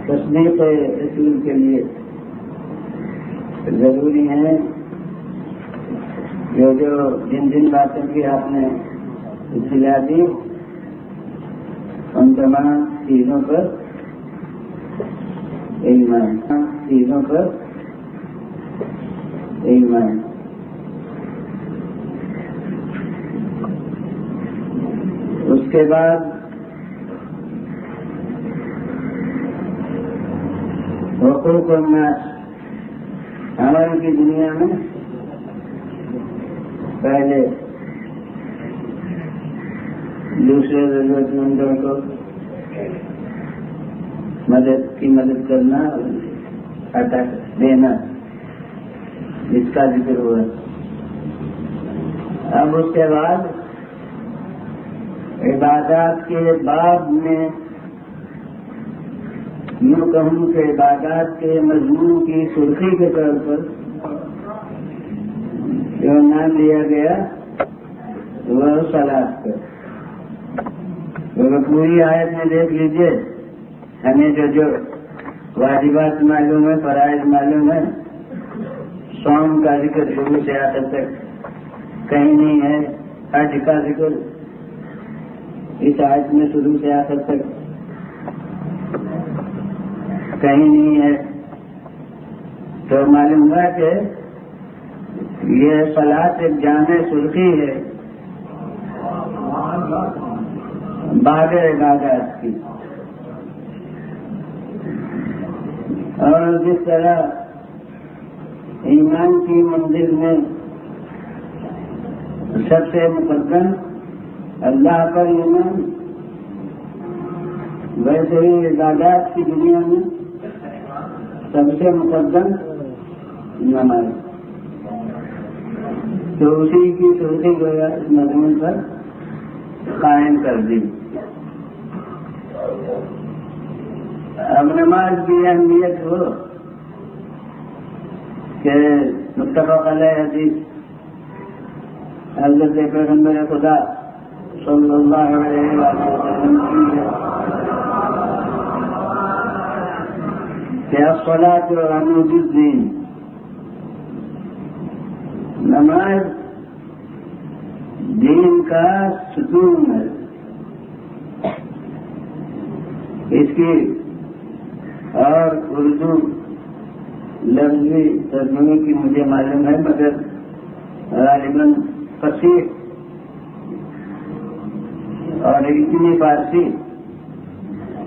تصدیق رسول کے لیے ضروری ہے جو جن باتوں کی آپ نے اطلاع دی ان تمام چیزوں پر ایمان اس کے بعد حقوق الناس عمل کی دنیا میں پہلے دوسرے ضرورت مندوں کو مدد کرنا عطا دینا، اس کا ذکر ہوا۔ اب اس کے بعد عبادات کے باب میں یوں کہوں کہ عبادات کے مضمون کی سرخی کے طور پر جو نام لیا گیا وہ صلاۃ کا۔ پوری آیت میں دیکھ لیجئے، ہمیں جو واجبات معلوم ہے، فرائض معلوم ہے، صوم کا ذکر شروع سے آخر تک کہیں نہیں ہے، حج کا ذکر اس آیت میں شروع سے آخر تک کہیں نہیں ہے، تو معلوم ہوا کہ یہ صلاۃ ایک جامع سرخی ہے بعد عبادات کی۔ اور جس طرح ایمان کی منزل میں سب سے مقدم اللہ پر ایمان، ویسے ہی عبادات کی دنیا میں سب سے مقدم نماز، تو اسی کی سرخی گویا اس مضمون پر قائم کر دی۔ اب نماز کی اہمیت ہو کہ متفق علیہ حدیث حضرت پیغمبر خدا صلی اللہ علیہ وسلم کی ہے کہ الصلاۃ عمود الدین، نماز دین کا ستون ہے۔ اس کی اور اردو لفظی ترجمے کی مجھے معلوم ہے، مگر غالباً فصیح اور اتنی فارسی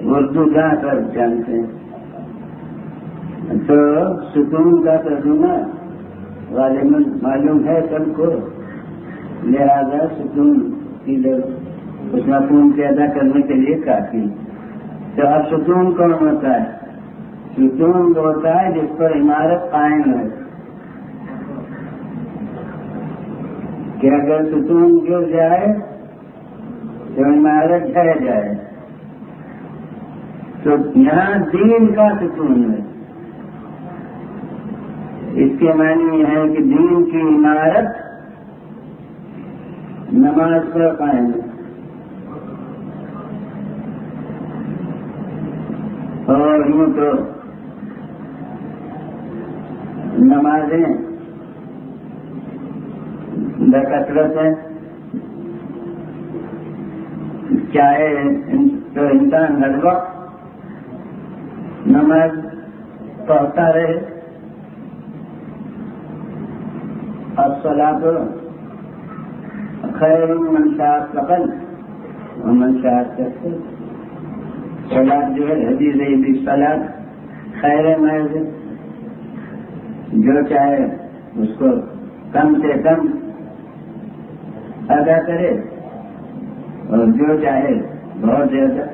اردو جہاں کر جانتے ہیں، تو ستون کا ترجمہ غالباً معلوم ہے سب کو، لہذا ستون کی اس مفہوم کے ادا کرنے کے لیے کافی۔ تو اب ستون کون ہوتا ہے؟ ستون وہ ہوتا ہے جس پر عمارت قائم ہے، کہ اگر ستون گر جائے تو عمارت ڈھہ جائے، تو یہاں دین کا ستون ہے۔ اس کے معنی یہ ہے کہ دین کی عمارت نماز پر قائم ہے، اور یوں تو نمازیں بکثرت ہیں، چاہے تو انسان ہر وقت نماز پڑھتا رہے۔ الصلاۃ خیر من شاء قبل ومن شاء تأخر، صلاۃ جو ہے حدیث ہے بھی صلاۃ خیر محض، جو چاہے اس کو کم سے کم ادا کرے اور جو چاہے بہت زیادہ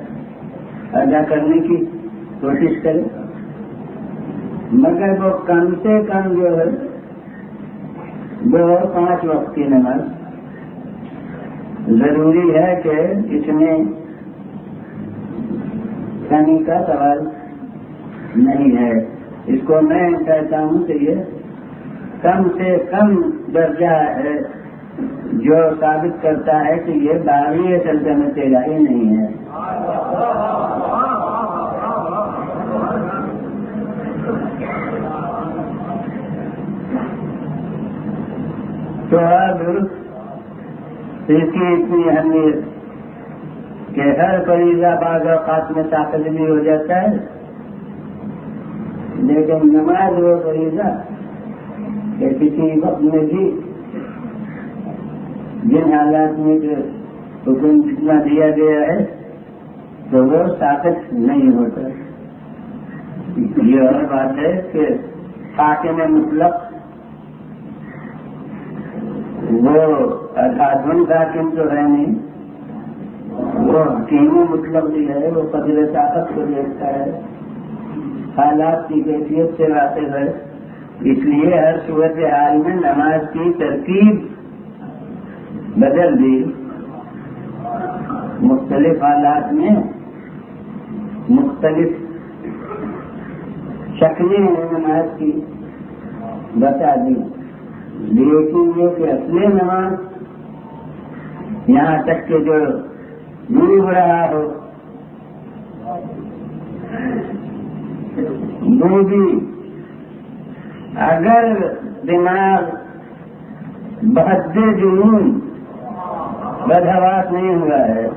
ادا کرنے کی کوشش کرے، مگر وہ کم سے کم جو ہے وہ 5 وقت کی نماز۔ ضروری ہے کہ اس میں کمی کا سوال نہیں ہے، اس کو میں کہتا ہوں کہ یہ کم سے کم درجہ ہے جو ثابت کرتا ہے کہ یہ باغی سلطنت الہی نہیں ہے۔ تو اب اس کی اتنی اہمیت کہ ہر فریضہ بعض اوقات میں طاقت بھی ہو جاتا ہے، لیکن نماز وہ فریضہ کہ کسی وقت میں بھی جن حالات میں جو حکم جتنا دیا گیا ہے تو وہ طاقت نہیں ہوتا۔ یہ اور بات ہے کہ حاکم مطلق وہ ادھن حاکم تو ہے نہیں، وہ حکیم مطلق بھی ہے، وہ قدر طاقت کو دیکھتا ہے، حالات کی کیفیت سے واقف ہے۔ اس لیے ہر صورت حال میں نماز کی ترتیب بدل دی، مختلف حالات میں مختلف شکلیں نماز کی بتا دی، لیکن یہ کہ اصل نماز یہاں تک کہ جو ڈوب رہا ہو وہ بھی اگر دماغ بحد جنون بدحواس نہیں ہوا ہے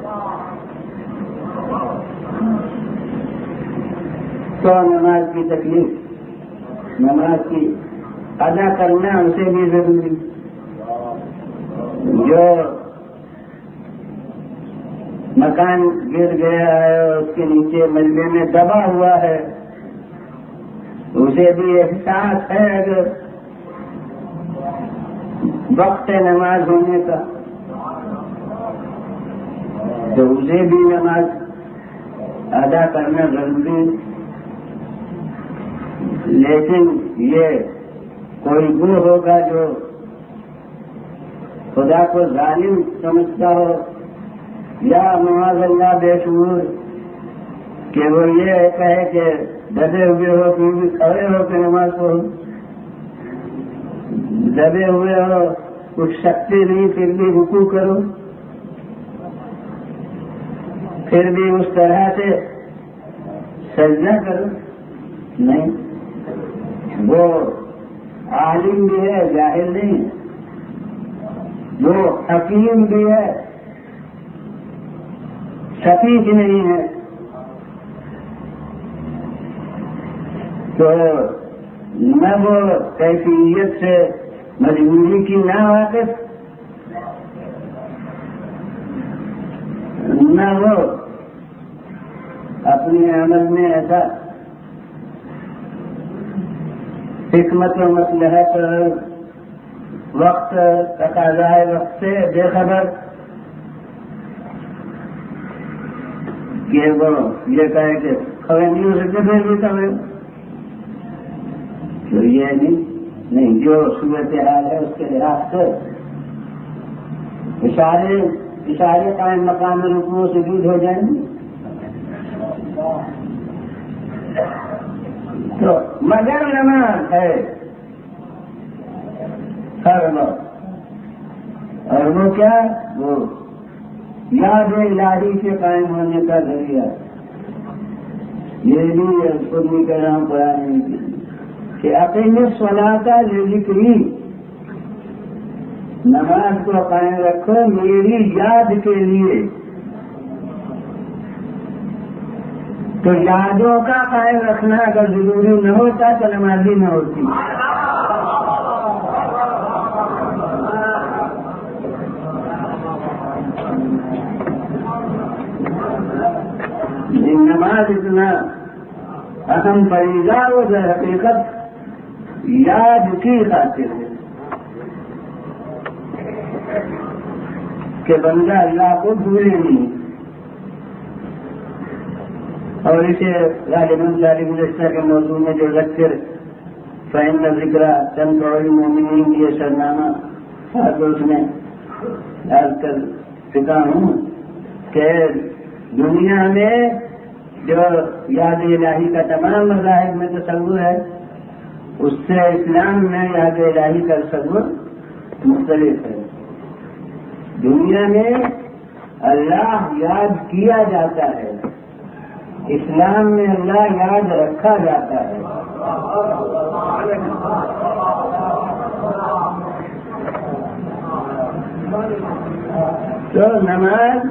تو نماز کی تکلیف، نماز کی ادا کرنا اسے بھی ضروری۔ جو مکان گر گیا ہے اور اس کے نیچے ملبے میں دبا ہوا ہے اسے بھی احساس ہے اگر وقت نماز ہونے کا تو اسے بھی نماز ادا کرنا ضروری۔ لیکن یہ کوئی وہ ہوگا جو خدا کو ظالم سمجھتا ہو یا معاذ اللہ بے شعور کہ وہ یہ کہے کہ دبے ہوئے ہو پھر بھی کھڑے ہو کے نماز پڑھو، دبے ہوئے ہو کچھ شکتی نہیں پھر بھی رکوع کرو، پھر بھی اس طرح سے سجدہ کرو، نہیں، وہ عالم بھی ہے جاہل نہیں، وہ حکیم بھی ہے شفیق نہیں ہے، تو نہ وہ کیفیت سے مجبوری کی نہ واقف، نہ وہ اپنے عمل میں ایسا حکمت و مصلحت وقت تقاضائے وقت سے بے خبر کہ وہ یہ کہے کہ کھڑے نہیں ہو سکتے پھر بھی کھڑے، تو یہ نہیں، جو صورت حال ہے اس کے لحاظ سے اشارے قائم مقام رکوع سے دور ہو جائیں گے، تو مگر نماز ہے ہر وقت، اور وہ کیا، وہ یاد الہی سے قائم ہونے کا ذریعہ۔ یہ بھی خود نہیں کہہ رہا ہوں قرآن کہ اپنے الصلاۃ لذکری، نماز کو قائم رکھو میری یاد کے لیے، تو یادوں کا قائم رکھنا اگر ضروری نہ ہوتا تو نماز ہی نہ ہوتی۔ نماز اتنا اہم فریضہ ہو جو حقیقت یاد کی خاطر ہے کہ بندہ اللہ کو بھولے نہیں، اور اسے غالباً ظالم گزشتہ کے موضوع میں جو ذکر فإن ذکر تنفع المؤمنین یہ سرنامہ اس میں ڈال کر چکا ہوں کہ دنیا میں جو یاد الہی کا تمام مذاہب میں تصور ہے اس سے اسلام میں یاد الہی کا تصور مختلف ہے۔ دنیا میں اللہ یاد کیا جاتا ہے، اسلام میں اللہ یاد رکھا جاتا ہے۔ تو نماز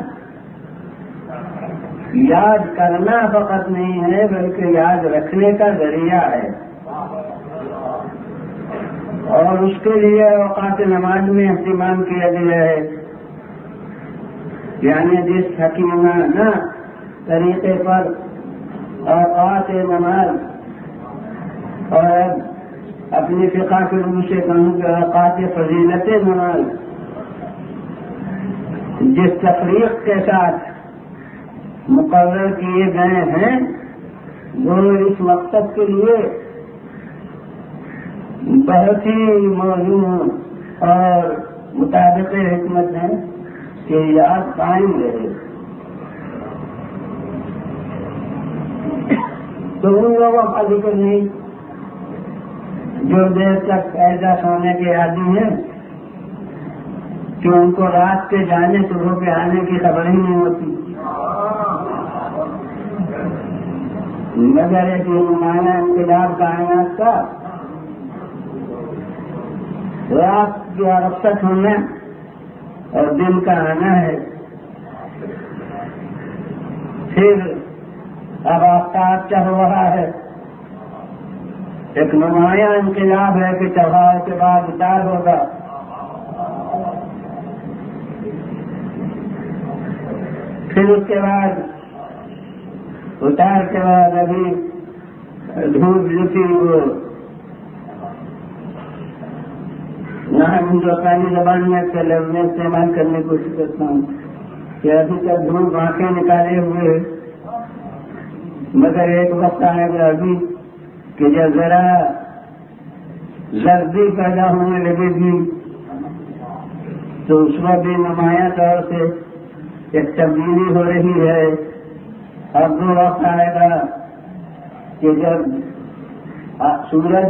یاد کرنا فقط نہیں ہے بلکہ یاد رکھنے کا ذریعہ ہے، اور اس کے لیے اوقات نماز میں اہتمام کیا گیا ہے، یعنی جس حکیمانہ طریقے پر اوقات نماز، اور اپنی فقہ کے روح سے کہوں کہ اوقات فضیلت نماز جس تفریق کے ساتھ مقرر کیے گئے ہیں وہ اس مقصد کے لیے بہت ہی موزوں اور مطابق حکمت ہے کہ یاد قائم رہے۔ تو ان لوگوں کا ذکر نہیں جو دیر تک ایسا سونے کے عادی ہیں کہ ان کو رات کے جانے صبح کے آنے کی خبر ہی نہیں ہوتی، مگر ایک نمایاں انقلاب کائنات کا رات کی رخصت ہونا اور دن کا آنا ہے۔ پھر اب آفتاب چڑھ رہا ہے، ایک نمایاں انقلاب ہے کہ چڑھاؤ کے بعد اتار ہوگا۔ پھر اس کے بعد اتار کے بعد ابھی دھوپ لکھی وہ نہ ہندوستانی زبان میں لفظ استعمال کرنے کی کوشش کرتا ہوں کہ ابھی تک دھوپ آنکھیں نکالے ہوئے، مگر ایک وقت آئے گا ابھی کہ جب ذرا زردی پیدا ہونے لگے گی تو اس وقت بھی نمایاں طور سے ایک تبدیلی ہو رہی ہے۔ اب وہ وقت آئے گا کہ جب سورج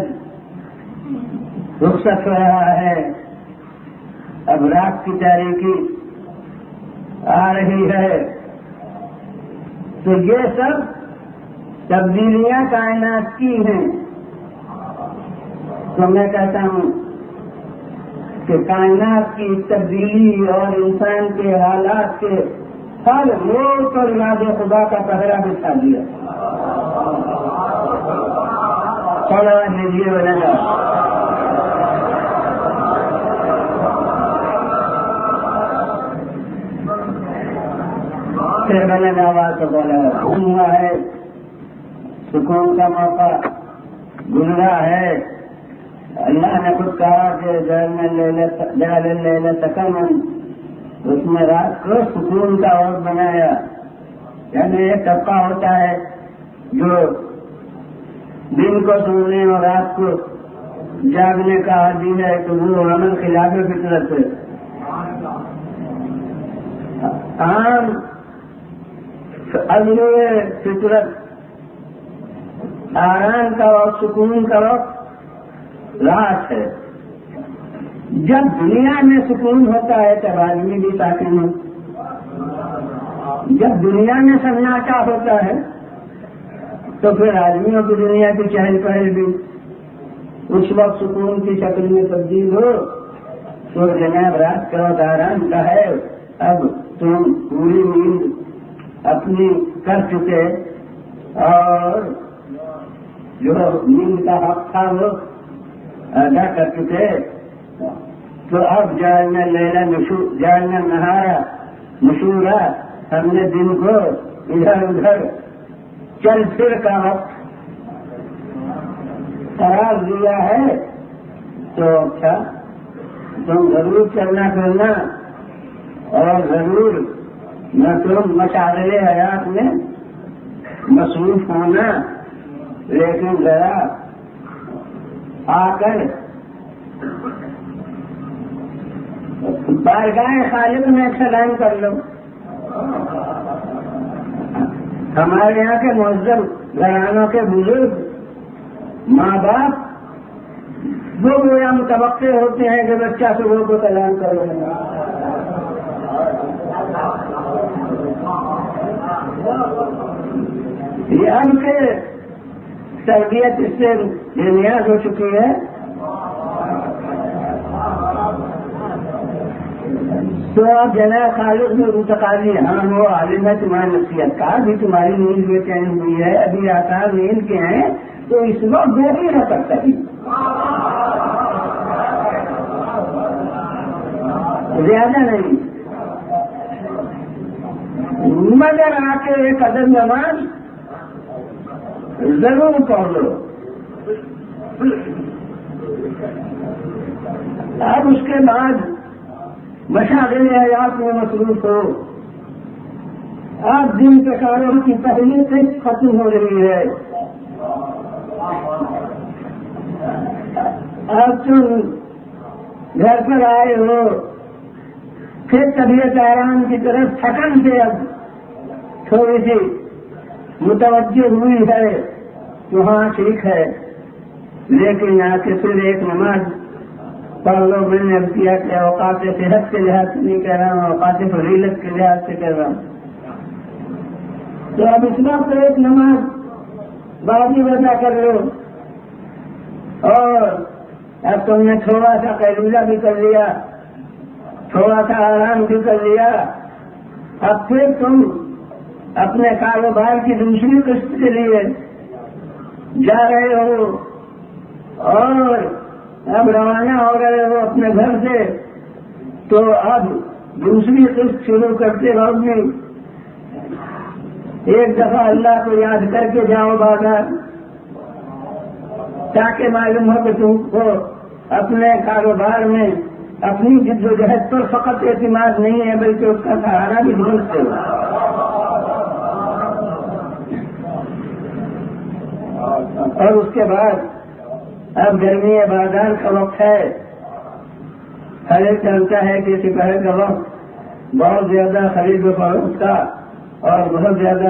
رخصت ہو رہا ہے، اب رات کی تاریکی آ رہی ہے، تو یہ سب تبدیلیاں کائنات کی ہیں۔ تو میں کہتا ہوں کہ کائنات کی تبدیلی اور انسان کے حالات کے ہر موڑ پر یاد خدا کا پہرا بچھا دیا۔ تھوڑا لیجیے بنے گا۔ پھر میں نے آواز کو بولا ہوا ہے، سکون کا موقع گزرا ہے۔ اللہ نے خود کہا کہ جعل سکن، اس میں رات کو سکون کا وقت بنایا، یعنی ایک طبقہ ہوتا ہے جو دن کو سونے اور رات کو جاگنے کا عادی ہے، تو وہ عمل خلاف فطرت ہے۔ عام عزم فطرت آرام کا وقت، سکون کا وقت رات ہے۔ جب دنیا میں سکون ہوتا ہے تب آدمی بھی ساکن ہو، جب دنیا میں سناٹا ہوتا ہے تو پھر آدمیوں کی دنیا کی چہل پہل بھی اس وقت سکون کی شکل میں تبدیل ہو۔ تو جناب رات کا وقت آرام کا ہے، اب تم پوری نیند اپنی کر چکے اور جو نیند کا حق تھا وہ ادا کر چکے، تو اب جالنا لیلا جالنا نہارا مشورہ، ہم نے دن کو ادھر ادھر چل پھر کا وقت قرار دیا ہے۔ تو اچھا تم ضرور چلنا پھرنا اور ضرور نہ تم مشاغل حیات میں مصروف ہونا، لیکن ذرا آ کر بارگاہ خالق میں سلام کر لو۔ ہمارے یہاں کے معزز گھرانوں کے بزرگ ماں باپ وہ گویا متوقع ہوتے ہیں کہ بچہ صبح کو سلام کرو۔ یہ ہم کے تربیت اس سے بے نیاز ہو چکی ہے۔ تو آپ جناب خالق میں متقاضی، ہاں وہ عالم ہے تمہاری نصیحت کا، ابھی تمہاری نیند بے چین ہوئی ہے، ابھی آثار نیند کے ہیں، تو اس وقت دو ہی نہ کر سکی، زیادہ نہیں، مگر آ کے ایک قدم نماز ضرور پڑھ لو۔ اب اس کے بعد مشاغل حیات میں مصروف ہو، آپ دن کے کاروں کی پہلی سے ختم ہو رہی ہے، اب تم گھر پر آئے ہو، پھر طبیعت آرام کی طرف تھکن سے اب تھوڑی سی متوجہ ہوئی ہے تو ہاں ٹھیک ہے، لیکن آ کے پھر ایک نماز پڑھ لو۔ میں نے اب کیا کہ اوقات صحت کے لحاظ سے نہیں کہہ رہا ہوں، اوقات فضیلت کے لحاظ سے کہہ رہا ہوں، تو اب اس وقت ایک نماز باقی وجہ کر لو، اور اب تم نے تھوڑا سا قیلولہ بھی کر لیا، تھوڑا سا آرام بھی کر لیا، اب پھر تم اپنے کاروبار کی دوسری قسط کے لیے جا رہے ہو اور اب روانہ ہو رہے ہو اپنے گھر سے، تو اب دوسری قسط شروع کرتے وقت بھی ایک دفعہ اللہ کو یاد کر کے جاؤ بازار، تاکہ معلوم ہو کہ تم کو اپنے کاروبار میں اپنی جد و جہد پر فقط اعتماد نہیں ہے بلکہ اس کا سہارا بھی ڈھونڈتے ہو۔ اور اس کے بعد اب گرمی بازار کا وقت ہے، ہر ایک جانتا ہے کہ سپاہی کا وقت بہت زیادہ خرید و فروخت کا اور بہت زیادہ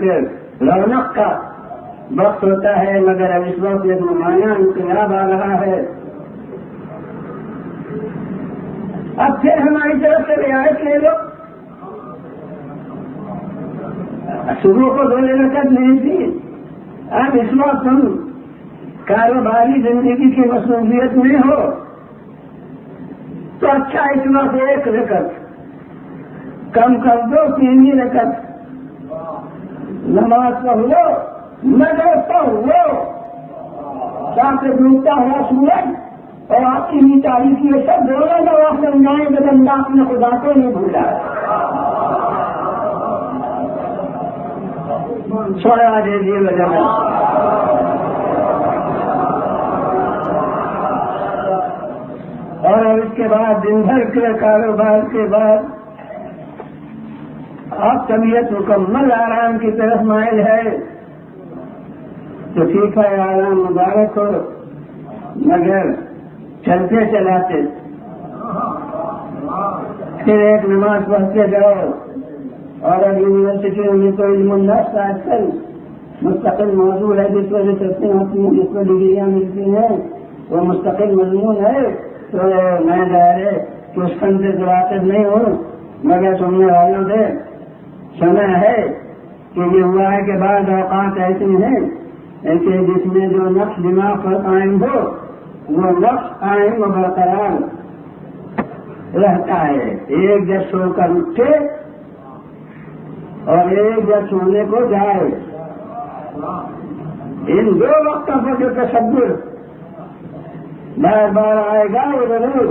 کے رونق کا وقت ہوتا ہے، مگر اب اس وقت ایک نمایاں انقلاب آ رہا ہے۔ اب پھر ہماری طرف سے رعایت لے لو، صبح کو 2 رکعت نہیں تھی، اب اس وقت تم کاروباری زندگی کی مصروفیت میں ہو تو اچھا اس وقت 1 رکعت کم کر دو، 3 رکعت نماز پڑھ لو، مگر پڑھ لو تاکہ ڈوبتا ہوا سورج اور آپ کی تعریف یہ سب دونوں کا وقت سمجھائیں جب اللہ اپنے خدا کو نہیں بھولا۔ چھوڑا دیجیے وجہ اور اس کے بعد دن بھر کے کاروبار کے بعد اب طبیعت مکمل آرام کی طرف مائل ہے تو ٹھیک ہے، آرام مبارک ہو، مگر چلتے چلاتے پھر ایک نماز پڑھتے جاؤ۔ اور اب یونیورسٹیوں میں تو علم النفس آج کل مستقل موضوع ہے، جس وجہ سے جس کو ڈگریاں ملتی ہیں وہ مستقل مضمون ہے، تو میں ظاہر ہے کہ اس فن سے واقف نہیں ہوں، مگر سننے والوں سے سنا ہے کہ یہ ہوا ہے کہ بعض اوقات ایسے ہیں کہ جس میں جو نقش دماغ پر قائم ہو وہ نقش قائم و برقرار رہتا ہے، ایک جب سو کر اٹھے اور ایک جب سونے کو جائے، ان 2 وقتوں پر جو تصور بار بار آئے گا وہ ضرور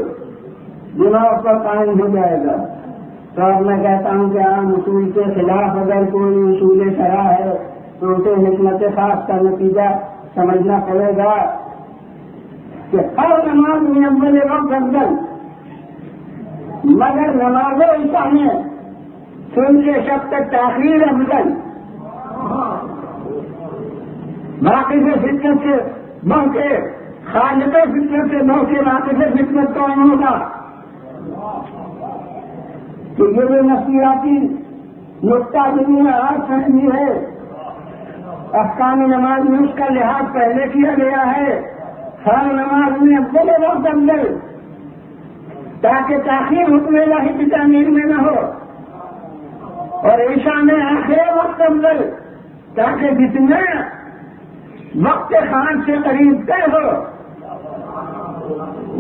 دماغ پر قائم ہو جائے گا۔ تو اب میں کہتا ہوں کہ عام اصول کے خلاف اگر کوئی اصول شرع ہے تو اسے حکمت خاص کا نتیجہ سمجھنا پڑے گا کہ ہر نماز میں اول وقت افضل، مگر نماز عشاء میں سن کے شب تک تاخیر افضل، باقی سے فطرت سے بڑھ کے خالق فطرت سے بڑھ کے باقی سے فطرت قائم ہوگا۔ تو یہ جو نفسیاتی نقطہ دنیا آج فہمی ہے، احکام نماز میں اس کا لحاظ پہلے کیا گیا ہے، ہر نماز میں افضل وقت افضل، تاکہ تاخیر حکم الہی کی تعمیر میں نہ ہو، اور عشاء میں آخر وقت افضل، تاکہ جتنا وقت خان سے قریب طے ہو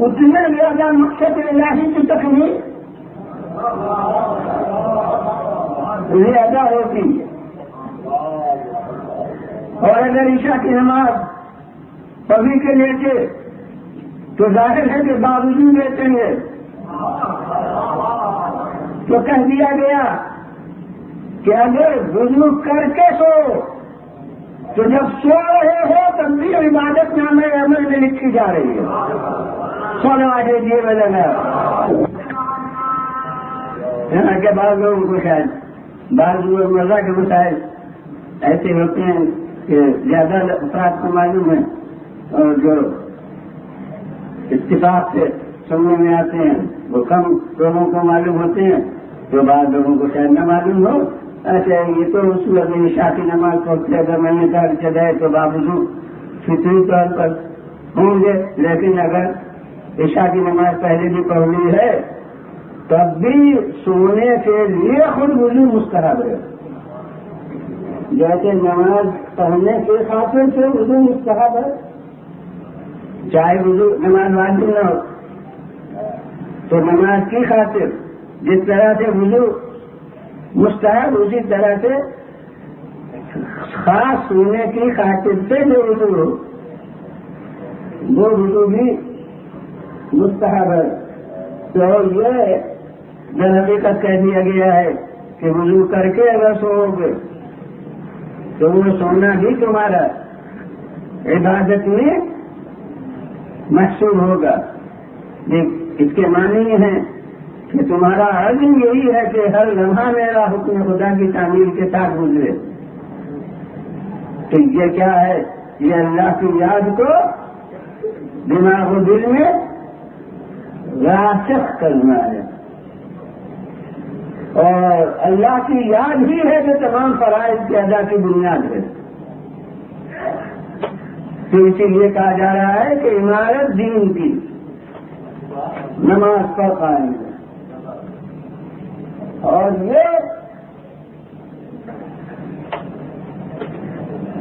اتنے زیادہ مقصد الہی کی تکمیل زیادہ ہوتی ہے. اور اگر عشاء کی نماز پڑھی کے لیتے تو ظاہر ہے کہ باوجود لیتے ہیں تو کہہ دیا گیا کہ اگر وضو کر کے سو تو جب سو رہے ہو تب بھی عبادت نامہ عمل میں لکھی جا رہی ہے. سونے والے جی میں لگا یہاں کے بعض لوگوں کو شاید بعض لوگ مزہ کے مسائل ایسے ہوتے ہیں کہ زیادہ افراد کو معلوم ہے اور جو اتفاق سے سننے میں آتے ہیں وہ کم لوگوں کو معلوم ہوتے ہیں تو بعض لوگوں کو شاید نہ معلوم ہو. ایسے یہ تو اس وقت عشاء کی نماز پڑھتے اگر میں نے کہا چلے تو باوجود فطری طور پر ہوں گے، لیکن اگر عشاء کی نماز پہلے بھی پڑھ لی ہے تب بھی سونے کے لیے خود وضو مستحب ہے. جیسے نماز پڑھنے کے خاطر سے وضو مستحب ہے، چاہے وضو نماز واجب نہ ہو تو نماز کی خاطر جس طرح سے وضو مستحب اسی طرح سے خاص سونے کی خاطر سے جو وضو ہو وہ وضو بھی مستحب ہے. تو یہ در حقیقت کہہ دیا گیا ہے کہ وضو کر کے اگر سو گے تو وہ سونا بھی تمہارا عبادت میں محسوب ہوگا. اس کے معنی یہ ہے کہ تمہارا عزم یہی ہے کہ ہر لمحہ میرا حکم خدا کی تعمیر کے ساتھ گزرے. تو یہ کیا ہے؟ یہ اللہ کی یاد کو دماغ و دل میں راسخ کرنا ہے، اور اللہ کی یاد ہی ہے جو تمام فرائض کے ادا کی بنیاد ہے. تو اسی لیے کہا جا رہا ہے کہ عمارت دین کی نماز پر قائم ہے. اور یہ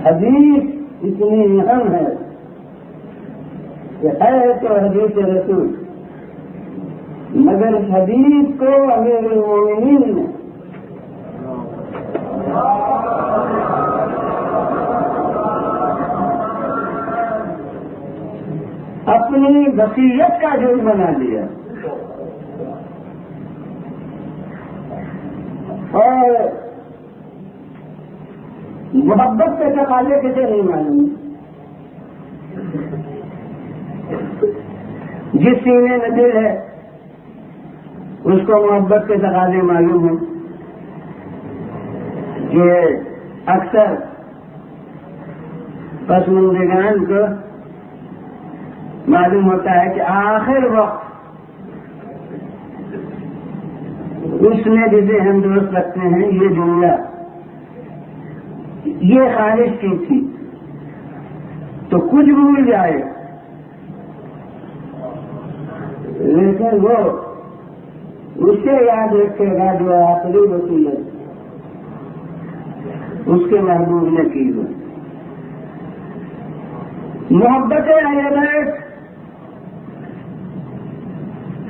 حدیث اتنی اہم ہے کہ ہے تو حدیث رسول، مگر اس حدیث کو امیر المومنین نے اپنی وصیت کا جز بنا دیا اور محبت کے تقاضے کسے نہیں معلوم. جس سینے میں دل ہے اس کو محبت کے تقاضے معلوم ہیں. یہ اکثر پسماندگان کو معلوم ہوتا ہے کہ آخر وقت اس میں جسے ہم درست رکھتے ہیں یہ جملہ یہ خواہش کی تھی تو کچھ بھول جائے لیکن وہ اسے یاد رکھے گا جو آخری وصیت اس کے محبوب نے کی ہو. محبت اہل بیت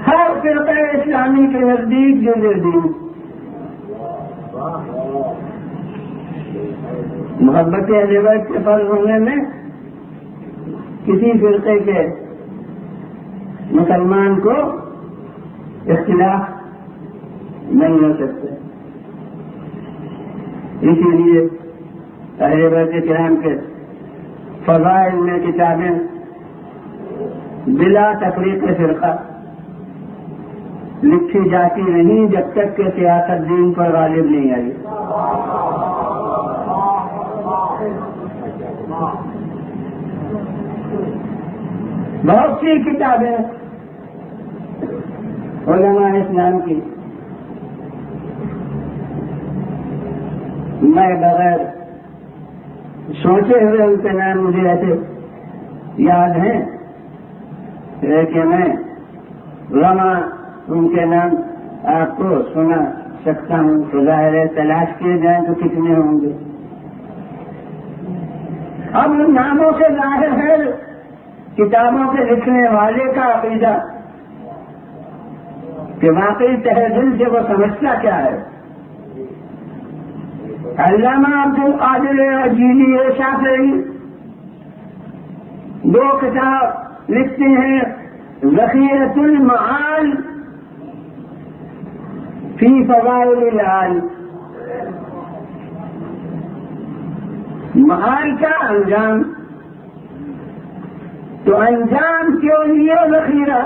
ہر فرقہ اسلامی کے نزدیک جو دین محبت اہل بیت کے فرض ہونے میں کسی فرقے کے مسلمان کو اختلاف نہیں ہو سکتے. اسی لیے اہل بیت کرام کے فضائل میں کتابیں بلا تفریق فرقہ لکھی جاتی نہیں جب تک کہ سیاست دین پر غالب نہیں آئی. بہت سی کتابیں علماء اسلام کی میں بغیر سوچے ہوئے ان کے نام مجھے ایسے یاد ہیں کہ میں علماء ان کے نام آپ کو سنا سکتا ہوں. تو ظاہر ہے تلاش کیے جائیں تو کتنے ہوں گے. اب ان ناموں سے ظاہر ہے کتابوں کے لکھنے والے کا عقیدہ کہ واقعی تہ دل سے وہ سمجھتا کیا ہے. علامہ عبد القادر جیلی شافعی 2 کتاب لکھتے ہیں، ذخیرۃ المعال فی فضائل العال. معال کا انجام، تو انجام کیوں لیے ذخیرہ؟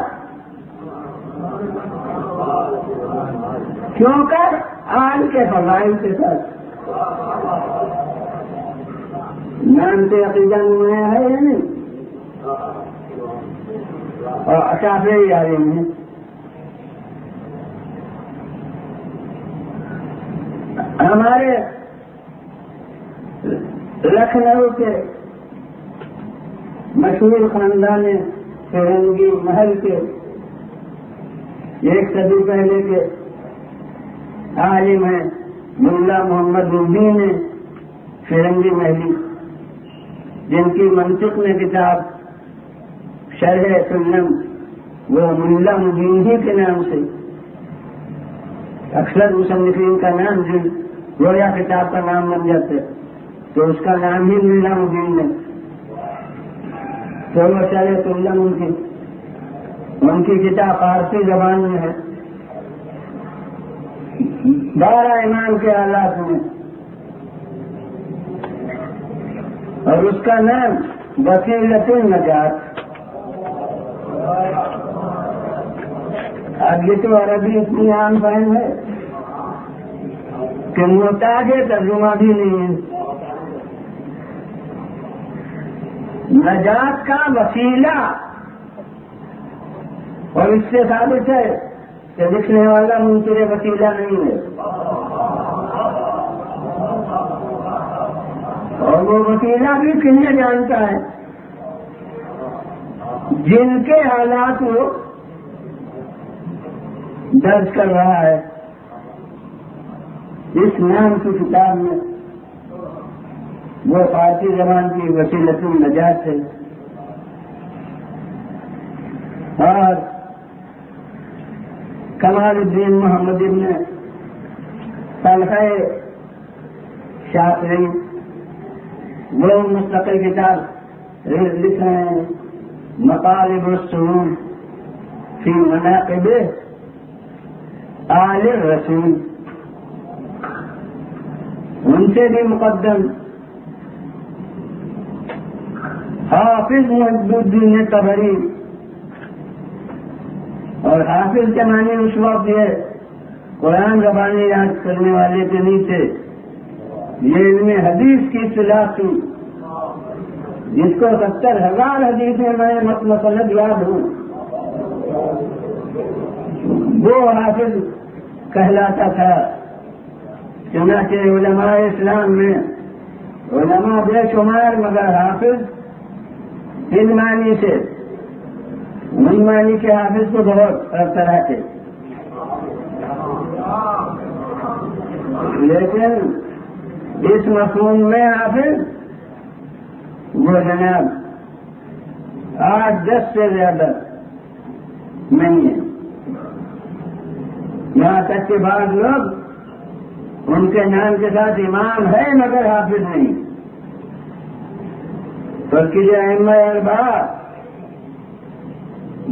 کیوں کر آل کے فضائل کے ساتھ. نام سے عقیدہ نمایا ہے یا نہیں؟ اور شافعی عالم ہیں. ہمارے لکھنؤ کے مشہور خاندان فرنگی محل کے 1 صدی پہلے کے عالم ہیں ملا محمد الدین فرنگی محلی، جن کی منطق میں کتاب شرح سلم وہ ملا مبین ہی کے نام سے، اکثر مصنفین کا نام جو گویا کتاب کا نام بن جاتے تو اس کا نام ہی ملا مبین ہے. تو وہ شرح سلم ان کی کتاب فارسی زبان میں ہے، 12 امام کے آلات میں، اور اس کا نام وسیلۃ النجات. اب یہ تو عربی اتنی عام فہم ہے کہ محتاج ترجمہ بھی نہیں ہے. نجات کا وسیلہ، اور اس سے ثابت ہے کہ لکھنے والا منکر وسیلہ نہیں ہے، اور وہ وسیلہ بھی کنہیں جانتا ہے جن کے حالات وہ درج کر رہا ہے. اس نام کی کتاب میں وہ فارسی زبان کی وسیلۃ النجات ہے. اور کمال الدین محمد ابن طلحہ شافعی وہ مستقل کتاب لکھ رہے ہیں، مطالب السنون فی مناقب آل الرسول. ان سے بھی مقدم حافظ محب الدین طبری، اور حافظ کے معنی اس وقت یہ قرآن زبانی یاد کرنے والے کے نیچے یہ علم حدیث کی اصطلاح تھی، جس کو 70,000 حدیثیں میں مسند یاد ہوں، وہ حافظ کہلاتا تھا. چنانچہ علماء اسلام میں علماء بے شمار، مگر حافظ ان معنی سے ان معنی کے حافظ کو بہت طرح کے، لیکن اس مفہوم میں حافظ وہ جناب 8-10 سے زیادہ نہیں ہے. یہاں تک کہ بعض لوگ ان کے نام کے ساتھ امام ہے مگر حافظ نہیں. بلکہ جو ائمہ اربعہ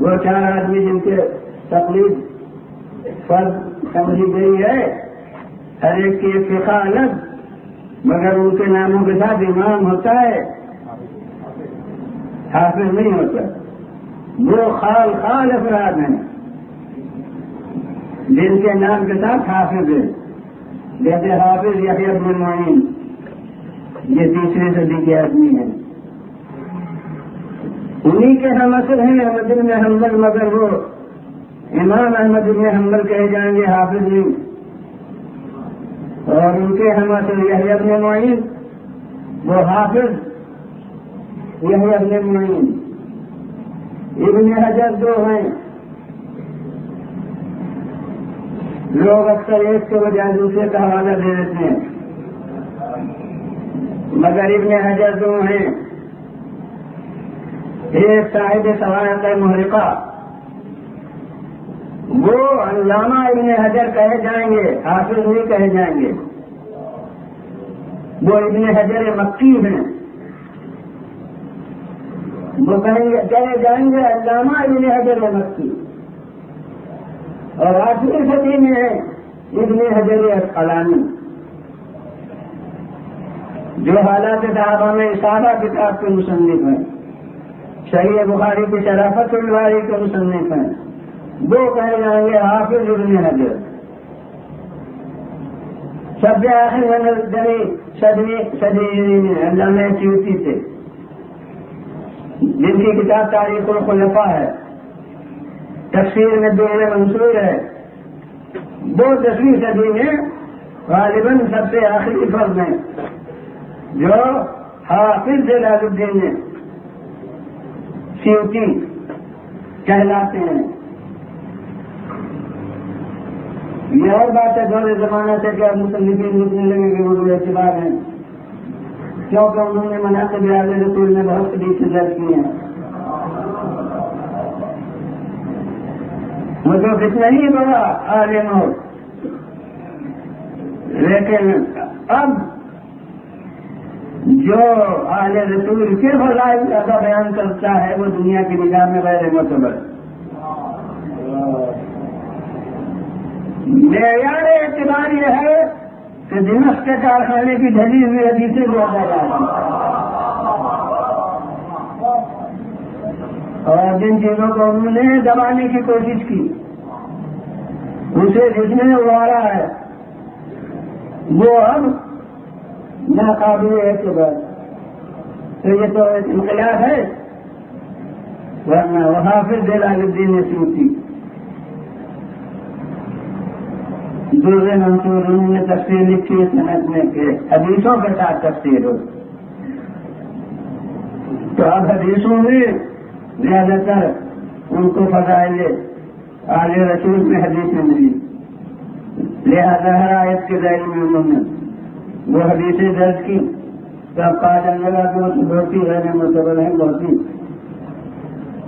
وہ 4 آدمی جن کے تقلید فرض سمجھی گئی ہے، ہر ایک کی ایک فقہ الگ، مگر ان کے ناموں کے ساتھ امام ہوتا ہے، حافظ نہیں ہوتا. وہ خال افراد ہیں جن کے نام کے ساتھ حافظ ہے، جیسے حافظ یحییٰ بن معین، یہ 3ری صدی کے آدمی ہیں. انہی کے ہم اصل ہیں احمد بن حنبل، مگر وہ امام احمد بن حنبل کہے جائیں گے، حافظ نہیں. اور ان کے ہم اصل یحییٰ بن معین، وہ حافظ یحییٰ بن معین. ابن حجر 2 ہیں. لوگ اکثر ایک کے بجائے دوسرے کا حوالہ دے دیتے ہیں، مگر ابن حجر 2 ہیں. ایک صاحب صواعق محرقہ وہ علامہ ابن حجر کہے جائیں گے، حافظ نہیں کہے جائیں گے، وہ ابن حجر مکی ہیں، وہ کہے جائیں گے علامہ ابن حجر مکی، اور 8ویں صدی میں ہے ابن حجر عسقلانی، جو حالات صحابہ میں اصابہ کتاب کے مصنف ہیں، صحیح بخاری کی شرافت الباری کے مصنف ہیں، وہ کہے جائیں گے حافظ ابن حجر۔ سب سے آخر صدی میں علامہ سیوطی تھے، جن کی کتاب تاریخ الخلفاء ہے، تفسیر میں دور منصور ہے، وہ 10ویں صدی میں غالباً سب سے آخری فرد ہیں جو حافظ جلال الدین سیوطی کہلاتے ہیں۔ یہ اور بات ہے دور زمانہ سے کہ مصنفین لکھنے لگے کہ وہ بے اعتبار ہیں، کیونکہ انہوں نے مناقب آل رسول میں بہت حدیث درج کی ہیں۔ وہ تو کتنا ہی بڑا عالم ہو، لیکن اب جو آل رسول کے فضائل کا بیان کرتا ہے وہ دنیا کی نگاہ میں غیر معتبر۔ معیار اعتبار یہ ہے کہ دمشق کے کارخانے کی ڈھلی ہوئی حدیثیں زیادہ جاتی ہیں، اور جن چیزوں کو انہوں نے دبانے کی کوشش کی، اسے جس نے ابھارا ہے وہ اب ناقابل اعتبار۔ تو یہ تو ایک انقلاب ہے، ورنہ وہ حافظ جلال الدین سیوطی در منصور انہوں نے تفسیر لکھی ہے سند میں کہ حدیثوں کے ساتھ تفسیر ہو، تو اب حدیثوں میں زیادہ تر ان کو فضائل آل رسول میں حدیثیں ملی، لہذا ہر آیت کے دائرے میں انہوں نے وہ حدیثیں درج کی، تو اب کہا جانے لگا کہ وہ تو بہت ہی غیر معتبر ہے، بہت ہی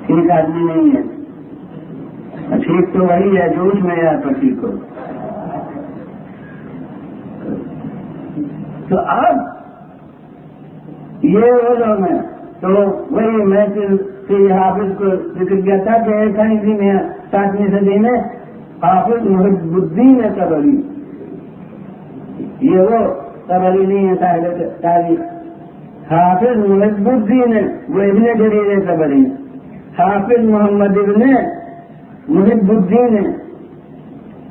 ٹھیک آدمی نہیں ہے۔ ٹھیک تو وہی ہے جھوٹ میں یا تو ٹھیک ہو۔ تو اب یہ وہ لوگ ہیں، تو وہی میں حافظ کو ذکر کیا تھا کہ 7ویں صدی میں حافظ محب الدین طبری، یہ وہ طبری نہیں ہے صاحب تاریخ، حافظ محب الدین ہے، وہ ابن جریر طبری، حافظ محمد ابن محب الدین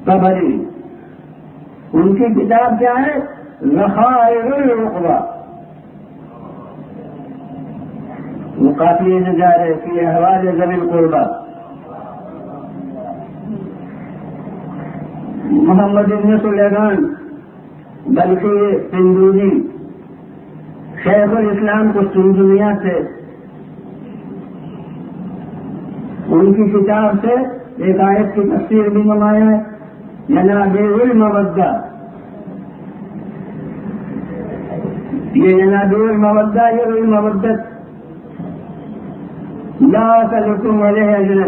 طبری، ان کی کتاب کیا ہے؟ ذخائر العقبہ، وہ قافیے سے جا رہے فی احوال ذوی القربہ۔ محمد ابن سلیمان بلکہ سندوزی شیخ الاسلام کو دنیا سے ان کی کتاب سے ایک آیت کی تفسیر بھی نمایا ہے، ینابیع المودہ، یہ ینابیع المودہ یہ المودت لا اسألکم علیہ اجرا،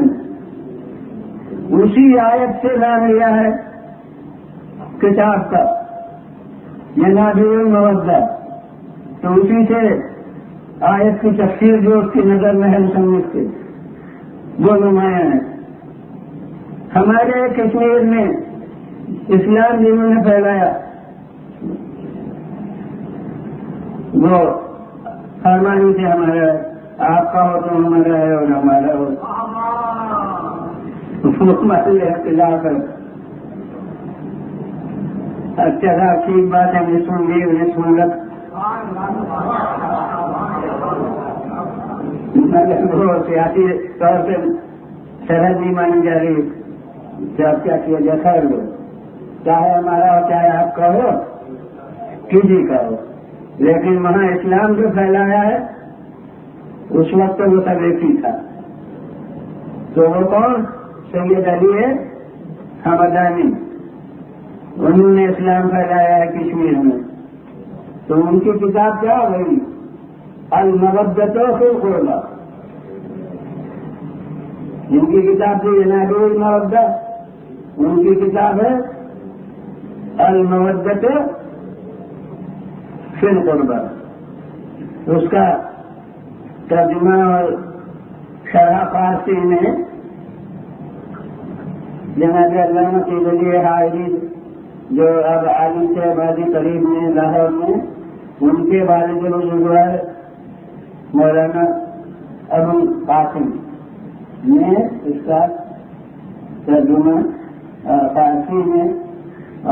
اسی آیت سے نام لیا ہے کتاب کا ینابیع المودہ، تو اسی سے آیت کی تفسیر جو اس کی نظر میں ہے مصنف کے وہ نمایاں ہے۔ ہمارے کشمیر میں اسلام جنہوں نے پھیلایا وہ فرمانی سے ہمارا آپ کا ہو تو ہمارا ہے اور ہمارا ہو ہمارے اختلاف ہے۔ اچھا صاحب ٹھیک بات ہے، ہم نے سن لی انہیں سن رکھ، وہ سیاسی طور پہ سرحد نہیں مانی جا رہی کہ اب کیا کیا جائے، خیر لو چاہے ہمارا ہو چاہے آپ کا ہو کسی کا ہو، لیکن وہاں اسلام جو پھیلایا ہے اس وقت وہ سب ایک ہی تھا۔ تو وہ کون؟ سید علی ہے حمدانی، انہوں نے اسلام پھیلایا ہے کشمیر میں، تو ان کی کتاب کیا ہوئی؟ المودۃ فی القربہ، ان کی کتاب تھی ینابیع المودہ ان کی کتاب ہے المودۃ فی القربہ. اس کا ترجمہ اور شرح فارسی میں جناب علامہ سیدلی حائری جو اب عالم سے آبادی قریب میں لاہور میں، ان کے والد بزرگوار مولانا ابو قاسم نے اس کا ترجمہ فارسی میں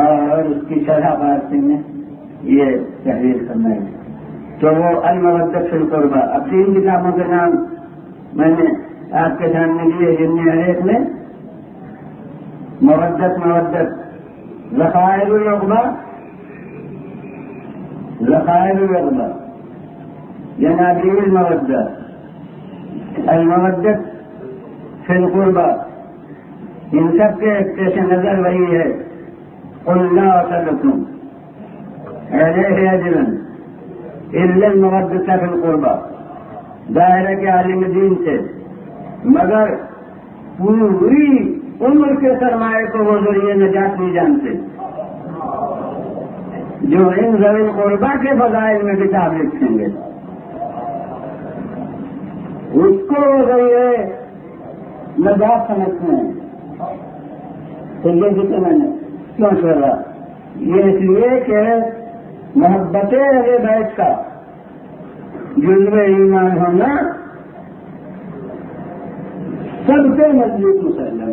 اور اس کی شرح فارسی میں یہ تحریر کرنا ہے. تو وہ المودۃ فی القربہ. اب 3 کتابوں کے نام میں نے آپ کے سامنے لیے، جن میں ہر ایک میں مودت ذخائر العقبہ ینابیع المودۃ، المودۃ فی القربہ. ان سب کے پیش نظر وہی ہے قل لا اسألکم علیہ اجرا الا المودۃ فی القربہ. ظاہر ہے کہ عالم دین سے مگر پوری عمر کے سرمایہ کو وہ ذریعہ نجات نہیں جانتے جو ان ذوی القربہ کے فضائل میں کتاب لکھیں گے. اس کو وہ ذریعہ نجات سمجھتے ہیں. تو یہ ذکر میں نے کیوں چھوڑا؟ یہ اس لیے کہ محبت اہل بیت کا جزو ایمان ہونا سب سے مضبوط مسلم ہے.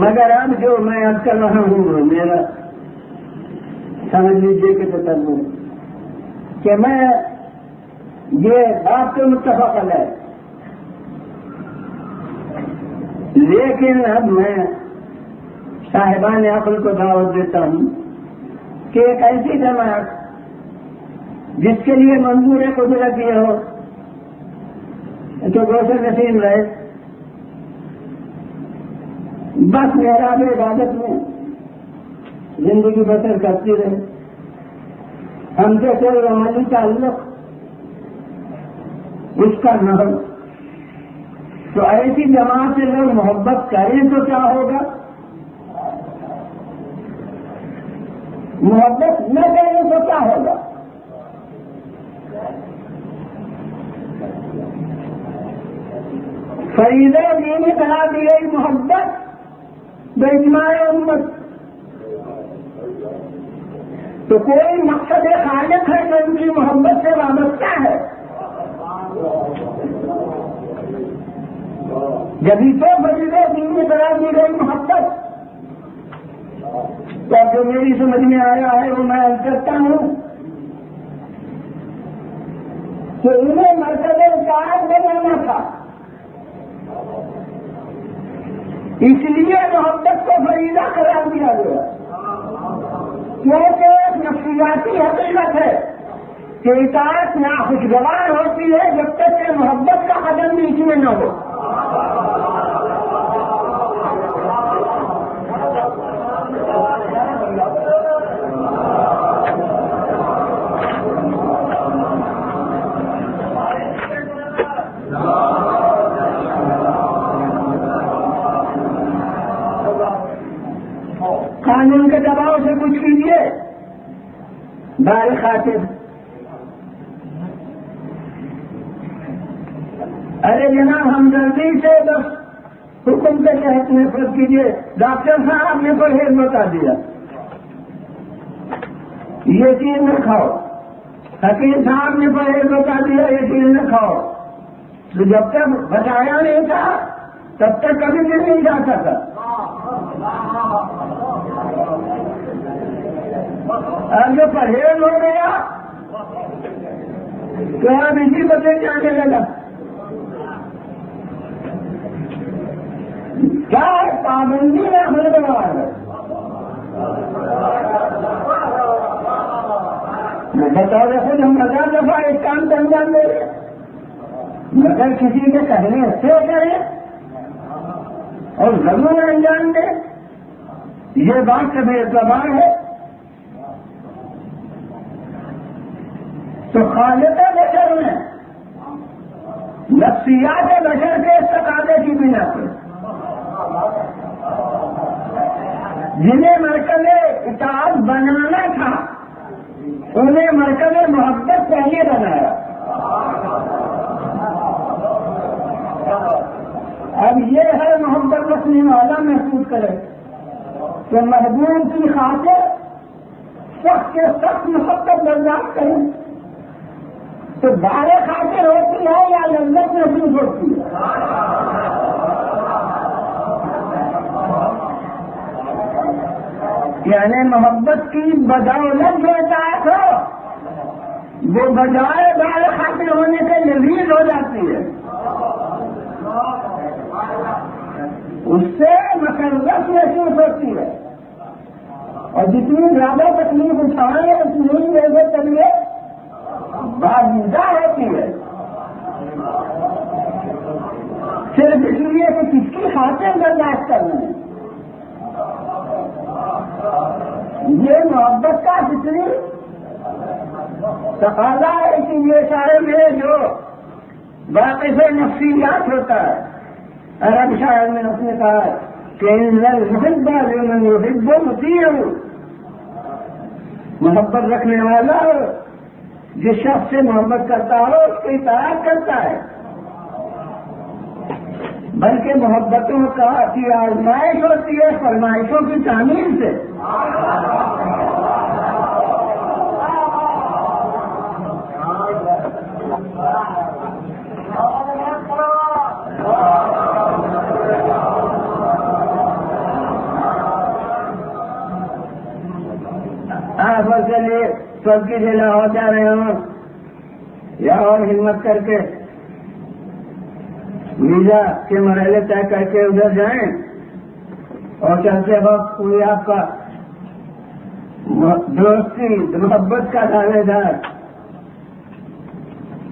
مگر اب جو میں اب کر رہا ہوں وہ میرا سمجھ لیجیے کہ تصور کہ میں یہ بات تو متفق ہے، لیکن اب میں صاحبان عقل کو دعوت دیتا ہوں کہ ایک ایسی جماعت جس کے لیے منظور قدرت یہ ہو تو گوشہ نشین رہے، بس محراب عبادت میں زندگی بسر کرتی رہے، ہم سے کوئی عملی تعلق اس کا نہ ہو. تو ایسی جماعت سے لوگ محبت کریں تو کیا ہوگا، محبت نہ کریں تو کیا ہوگا. فریضہ دینی قرار دی گئی محبت باجماع امت. تو کوئی مقصد خالق ہے جو ان کی محبت سے وابستہ ہے. جبھی تو فریضہ دینی قرار دی گئی محبت. تو جو میری سمجھ میں آیا ہے وہ میں عرض کرتا ہوں کہ انہیں مرکز کار بنانا تھا، اس لیے محبت کو فریضہ قرار دیا گیا. کیونکہ ایک نفسیاتی حقیقت ہے کہ اطاعت ناخوشگوار ہوتی ہے جب تک کہ محبت کا قدم بیچ میں نہ ہو. قانون کے دباؤ سے کچھ کیجیے بار خاطر. ارے جناب ہمدردی سے بس حکم کے تحت نفرت کیجیے. ڈاکٹر صاحب نے پرہیز بتا دیا یہ چیز نہ کھاؤ، حکیم صاحب نے پرہیز بتا دیا یہ چیز نہ کھاؤ. تو جب تک بتایا نہیں تھا تب تک کبھی دل نہیں جاتا تھا. اور جو پرہیز ہو گیا تو اب اسی بدلے جانے لگا. کیا پابندی ہے ہمیں بنوا ہے. بتاؤ خود ہم 1000 دفعہ ایک کام کا انجام دے رہے مگر کسی کے کہنے سے کریں اور ضرور انجام دیں. یہ بات کبھی اعتبار ہے. تو خالق بشر میں نفسیات بشر کے استقامے کی بنا پر جنہیں مرکز اطاعت بنانا تھا انہیں مرکز محبت پہلے بنایا. اب یہ ہے محبت رکھنے والا محسوس کرے کہ محبوب کی خاطر سخت سے سخت محبت برداشت کریں تو بارے خاطر ہوتی ہے یا لذت محسوس ہوتی ہے؟ یعنی محبت کی بدولت جو اطاعت ہو وہ بجائے بارے خاطر ہونے کے لذیذ ہو جاتی ہے. اس سے مسرت محسوس ہوتی ہے اور جتنی زیادہ تکلیف اٹھائیں اتنی زیادہ طبیعت باوجہ ہوتی ہے. صرف اس لیے کہ کس کی خاطر برداشت کرنا ہے. یہ محبت کا جتنی تقاضا ہے کہ یہ سارے میں جو واقف نفسیات ہوتا ہے. عرب شاعر میں اس نے کہا کہ محبت رکھنے والا جس شخص سے محبت کرتا ہو اس کی اطاعت کرتا ہے. بلکہ محبتوں کی آزمائش ہوتی ہے فرمائشوں کی تعمیر سے. آپ کے لیے سب کی جگہ ہو جا رہے ہوں یا اور ہمت کر کے ویزا کے مرحلے طے کر کے ادھر جائیں اور چلتے وقت کوئی آپ کا دوستی محبت کا دعوے دار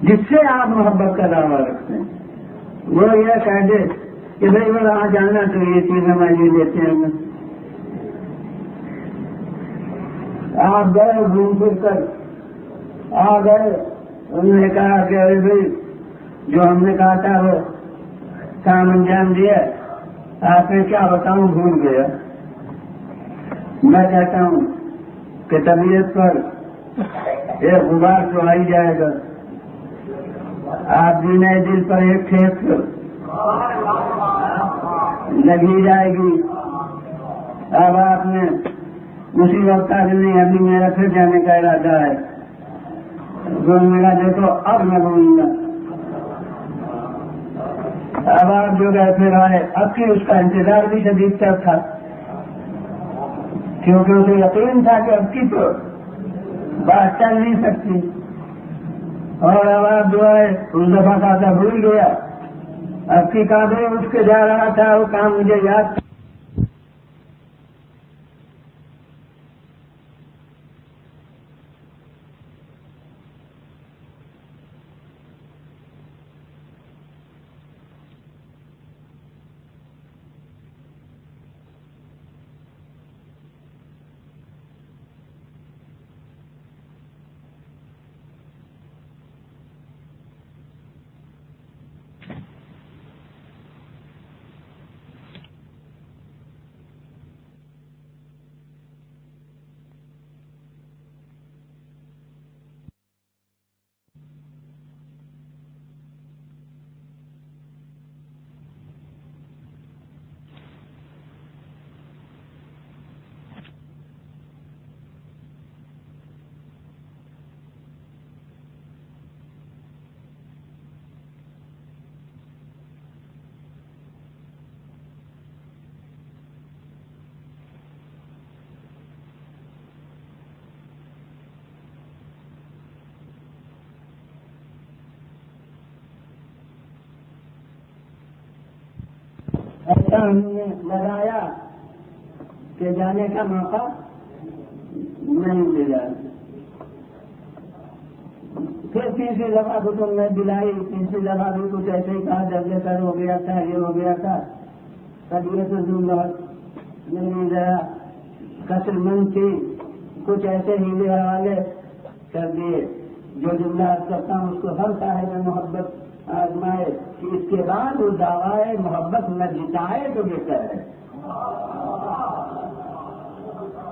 جس سے آپ محبت کا دعویٰ رکھتے ہیں وہ یہ کہہ دے کہ بھائی وہ وہاں جانا تو یہ چیز ہماری لیتے ہیں. آپ گئے گھوم پھر کر آ گئے انہوں نے کہا کہ ارے بھائی جو ہم نے کہا تھا وہ کام انجام دیا آپ نے کیا بتاؤں بھول گیا. میں کہتا ہوں کہ طبیعت پر ایک غبار تو آئی جائے گا. آپ جینے دل پر ایک ٹھیک لگی جائے گی. اب آپ نے اسی وقت نہیں ابھی میرا پھر جانے کا ارادہ ہے. گول میرا دیکھو اب میں بولوں گا. اب آپ جو گئے پھر آئے اب کی اس کا انتظار بھی شدید تک تھا کیونکہ اسے یقین تھا کہ اب کی تو بات چل نہیں سکتی. اور اب آپ جو ہے اس دفعہ خاصا بھول گیا. اب کی کابل اٹھ کے جا رہا تھا وہ کام مجھے یاد تھا. ایسا ہم نے لگایا کہ جانے کا موقع نہیں ملا. پھر تیسری دفعہ تو تم نے دلائی. تیسری دفعہ بھی کچھ ایسے ہی کہا جب سر ہو گیا تھا یہ ہو گیا تھا. طبیعت نہیں ذرا کثر مند تھی. کچھ ایسے ہیلے حوالے کر دیے. جو جملہ کرتا ہوں اس کو ہر صاحب محبت آزمائے کہ اس کے بعد وہ دعوی محبت نہ جتائے تو بہتر ہے.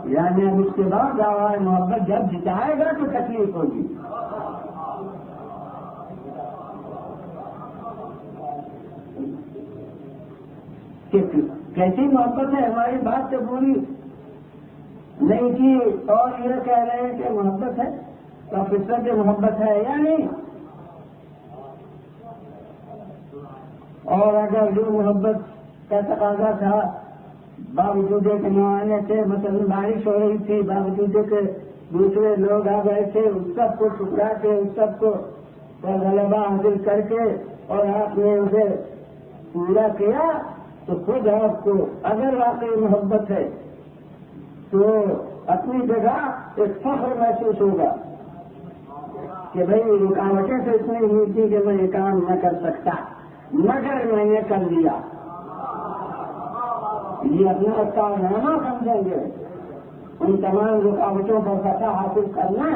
یعنی اب اس کے بعد دعوی محبت جب جتائے گا تو تکلیف ہوگی. کیسی محبت ہے؟ ہماری بات تو پوری نہیں کی اور یہ کہہ رہے ہیں کہ محبت ہے تو فطرت محبت ہے یا نہیں. اور اگر جو محبت کا تقاضا تھا باوجود کے نمانے سے مثلا بارش ہو رہی تھی باوجود کے دوسرے لوگ آ گئے تھے اس سب کو ٹکرا کے اس سب کو غلبہ حاصل کر کے اور آپ نے اسے پورا کیا تو خود آپ کو اگر واقعی محبت ہے تو اپنی جگہ ایک فخر محسوس ہوگا کہ بھئی رکاوٹیں تو اتنی ہوئی تھی کہ میں یہ کام نہ کر سکتا مگر میں نے کر لیا. یہ اپنا کارنامہ سمجھیں گے. ان تمام رکاوٹوں پر فتح حاصل کرنا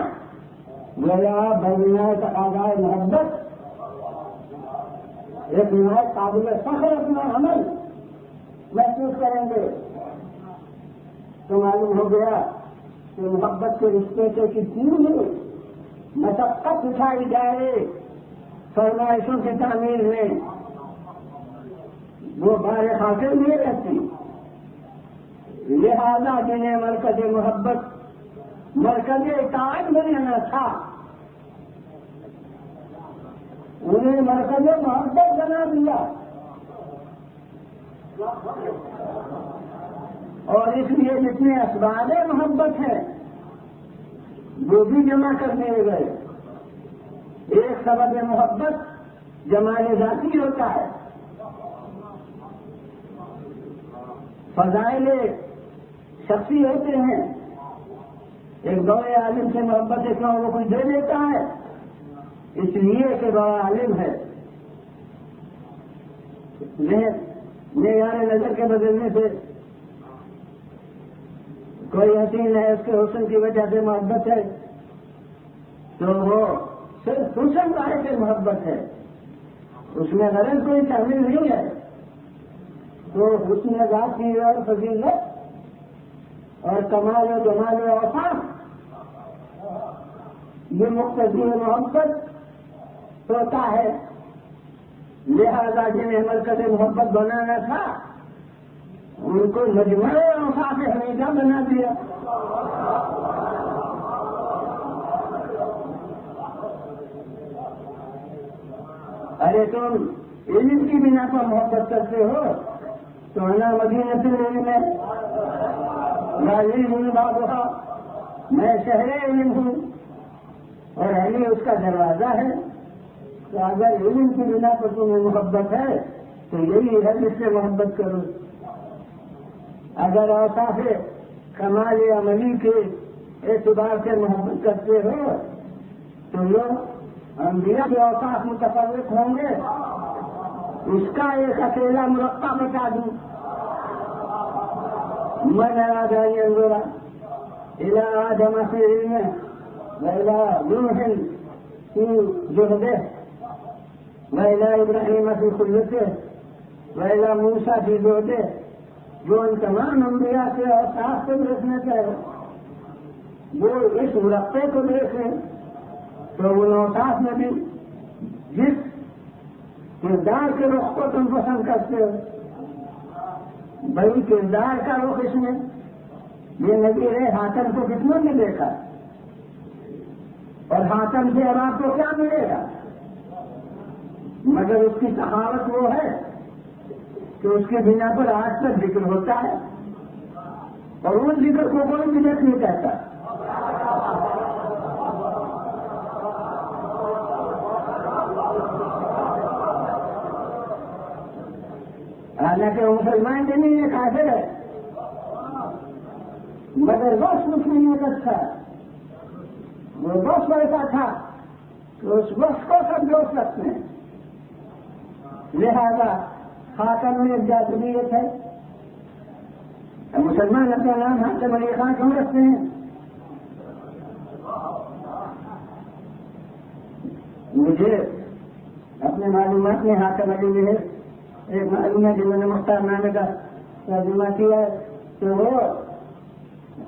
گویا بنیاد تقاضا محبت ایک نہایت قابل فخر اپنا عمل محسوس کریں گے. تو معلوم ہو گیا کہ محبت کے رشتے سے کتنی ہی مشقت اٹھائی جائے فرمائشوں کی تعمیر میں وہ بار حاصل نہیں رہتی. لہذا جنہیں مرکز محبت مرکز اطاعت بنانا تھا انہیں مرکز محبت بنا دیا اور اس لیے جتنے اسباب محبت ہیں وہ بھی جمع کر دیے گئے. ایک سبب محبت جمال ذاتی ہوتا ہے. فضائل شخصی ہوتے ہیں. ایک بڑے عالم سے محبت ہے کیوں وہ کچھ دے دیتا ہے اس لیے کہ بڑا عالم ہے. معیار نظر کے بدلنے سے کوئی حسین ہے اس کے حسن کی وجہ سے محبت ہے تو وہ صرف حسن والے سے محبت ہے اس میں غرض کوئی شامل نہیں ہے. تو حسن ذاتی اور فضیلت اور کمال و جمال و اوصاف یہ مقتضی محبت ہوتا ہے. لہذا جنہیں مرکز محبت بنانا تھا ان کو مجموعہ اوصاف حمیدہ بنا دیا. ارے تم علم کی بنا پر محبت کرتے ہو تو انا مدینہ علم ہے علم بابا میں شہر علم ہوں اور علی اس کا دروازہ ہے. تو اگر علم کی بنا پر تمہیں محبت ہے تو یہی ہے جس سے محبت کرو. اگر اوصاف کمال عملی کے اعتبار سے محبت کرتے ہو تو لوگ انبیاء کے اوصاف متفرق ہوں گے. اس کا ایک اکیلا مرقع بتا دوں. من اراد ان ينظر الى آدم في علمه والى نوح في جهده والى ابراهيم في خلته والى موسى في زهده جو ان تمام انبیاء کے اوصاف کو دیکھنا چاہے وہ اس مرقع کو دیکھیں تو ان اوصاف میں بھی جس کردار کے رخ کو تم پسند کرتے ہو بڑی کردار کا رخ اس میں یہ نظیر ہے. حاتم کو کتنوں نے دیکھا اور حاتم سے اب آپ کو کیا ملے گا مگر اس کی سخاوت وہ ہے کہ اس کے بنا پر آج تک ذکر ہوتا ہے اور اس ذکر کو کوئی بدعت نہیں کہتا. حالانکہ وہ مسلمان بھی نہیں ہے کافر ہے مگر وقت اس میں ایک اچھا وہ وقت ایسا تھا کہ اس وقت کو سب دوست رکھتے ہیں. لہذا خاتم میں ایک جاذبیت ہے. مسلمان اپنا نام حاتم علی خان کیوں رکھتے ہیں؟ مجھے اپنے معلومات میں حاتم علی میں ہے ایک معلوم ہے جنہوں نے مختار نامے کا ترجمہ کیا ہے تو وہ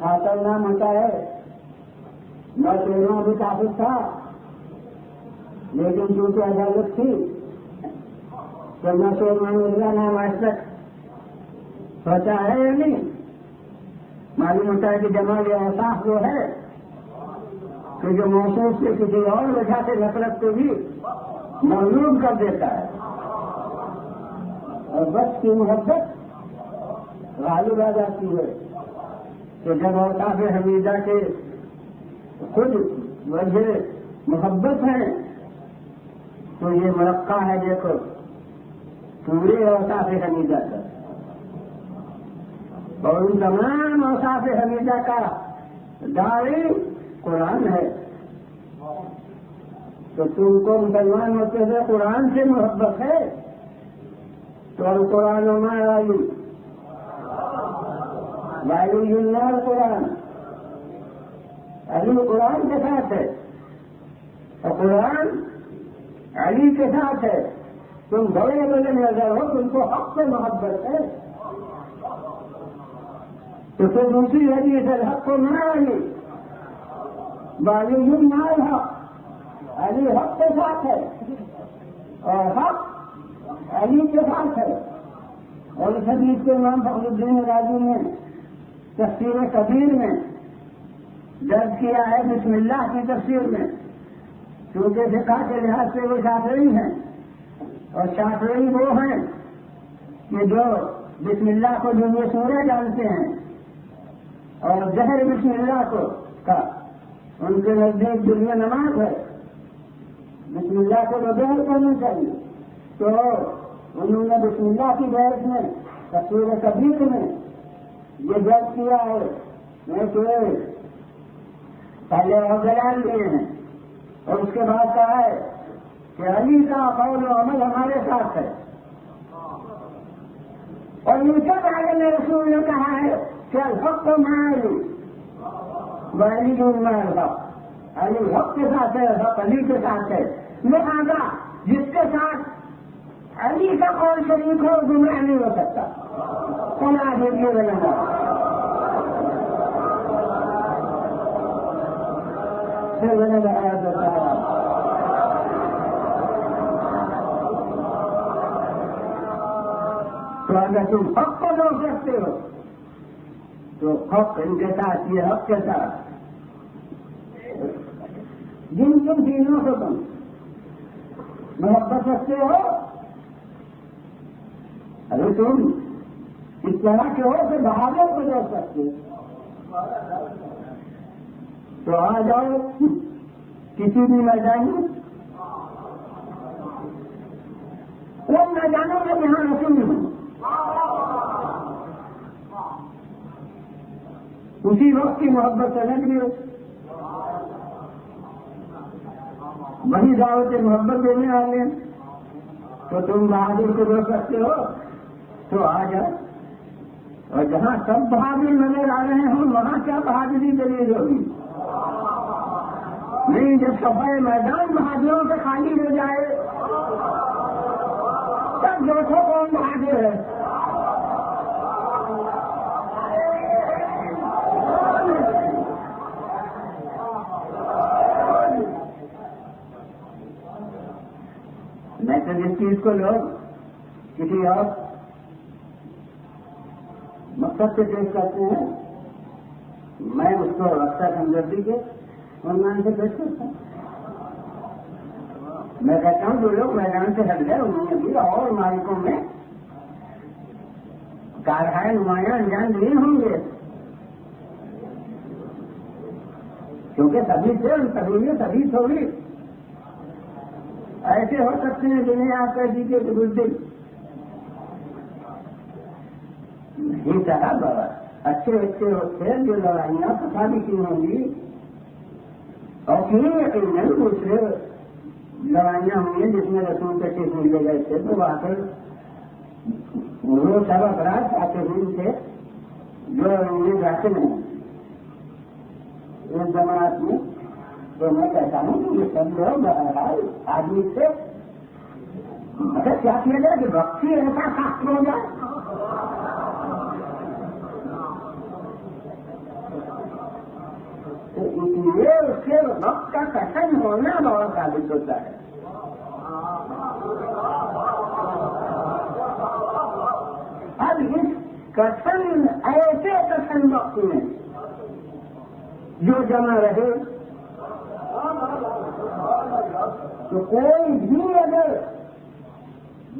خاطر نام ہوتا ہے. میں چورنا بھی کافی تھا لیکن چونکہ عدالت تھی تو میں چورنا میرا نام آج تک ہوتا ہے یا نہیں. معلوم ہوتا ہے کہ جمال احساس وہ ہے کہ جو محسوس سے کسی اور وجہ سے نفرت کو بھی معلوم کر دیتا ہے اور بس کی محبت غالب آ جاتی ہے کہ جب اوصاف حمیدہ کے خود وجہ محبت ہے تو یہ مرقع ہے. دیکھو پورے اوصاف حمیدہ کا اور ان تمام اوصاف حمیدہ کا داعی قرآن ہے. تو تم کو مسلمان ہوتے ہوئے قرآن سے محبت ہے تو القرآن وما ولی اللہ قرآن علی قرآن کے ساتھ ہے اور قرآن علی کے ساتھ ہے. تم بڑے بڑے نظر ہو تم کو حق سے محبت ہے تو تم اسی حدیث الحق کو نہ علی ولی اللہ حق علی حق کے ساتھ ہے اور حق علی کے ساتھ ہے. اور اس حدیث کے امام فخر الدین راضی نے تفسیر کبیر میں درج کیا ہے بسم اللہ کی تفسیر میں کیونکہ فقہ کے لحاظ سے وہ شافعی ہیں اور شافعی وہ ہیں کہ جو بسم اللہ کو جو یہ سورہ جانتے ہیں اور ظہر بسم اللہ کو کا ان کے نزدیک دنیا نماز ہے. بسم اللہ کو بغیر کرنی چاہیے تو انہوں نے بسم اللہ کی بحث میں تفسیر کبیر میں یہ درج کیا ہے کہ پہلے اور بیان لیے ہیں اور اس کے بعد کہا ہے کہ علی کا قول و عمل ہمارے ساتھ ہے. اور نیچے آگے میں رسول نے کہا ہے کہ الحق کو علی ولی الحق علی حق کے ساتھ ہے حق علی کے ساتھ ہے. لہذا جس کے ساتھ علی کا قول شریک ہو گمراہ نہیں ہو سکتا. سنا دیجیے بنا پھر میں نے بتایا تو اگر تم حق کو روک سکتے ہو تو حق ان کے ساتھ یہ حق کے ساتھ جن جن چیزوں کو تم محبت رکھتے ہو اگر تم اس طرح کے ہو کہ بہادر کو روک سکتے تو آ جاؤ کسی بھی میدان میں ان میدانوں میں جہاں رسول ہوں اسی وقت کی محبت سمجھ بھی ہو وہی دعوت محبت دینے والے ہیں تو تم بہادر کو روک سکتے ہو تو آ جاؤ. اور جہاں سب بہادر نظر آ رہے ہوں وہاں کیا بہادری دلیل ہوگی. نہیں جب صفحہ میدان بہادروں سے خالی ہو جائے تب دیکھو کون بہادر ہے. میں تو جس چیز کو لوگ کسی اور مقصد سے پیش کرتے ہیں میں اس کو اکثر ہمدردی کے عنوان سے پیش کرتا ہوں. میں کہتا ہوں جو لوگ میدان سے ہٹ گئے انہوں نے بھی اور مالکوں میں کارہائے نمایاں انجام دیے ہوں گے کیونکہ سبھی سے ان سبھی میں سبھی تھوڑی ایسے ہو سکتے ہیں جنہیں آپ کہہ دیجیے کہ بزدل نہیں چاہا بابا اچھے اچھے ہوتے ہیں جو لڑائیاں پتا بھی کی ہوں گی اور کہیں یقیناً دوسرے لڑائیاں ہوئی ہیں جس میں رسول کے چیز ملے گئے تھے تو وہاں پر وہ سب افراد آتے ہوئے تھے جو انہیں جاتے نہیں اس جماعت میں. تو میں کہتا ہوں کہ یہ سب لوگ بہرحال آدمی سے مطلب کیا کیا جائے کہ وقت ہی ایسا سخت ہو جائے تو اس لیے اس کے وقت کا کٹن ہونا بہت ثابت ہوتا ہے. اب اس کٹن ایسے کٹن وقت میں جو جمع رہے تو کوئی بھی اگر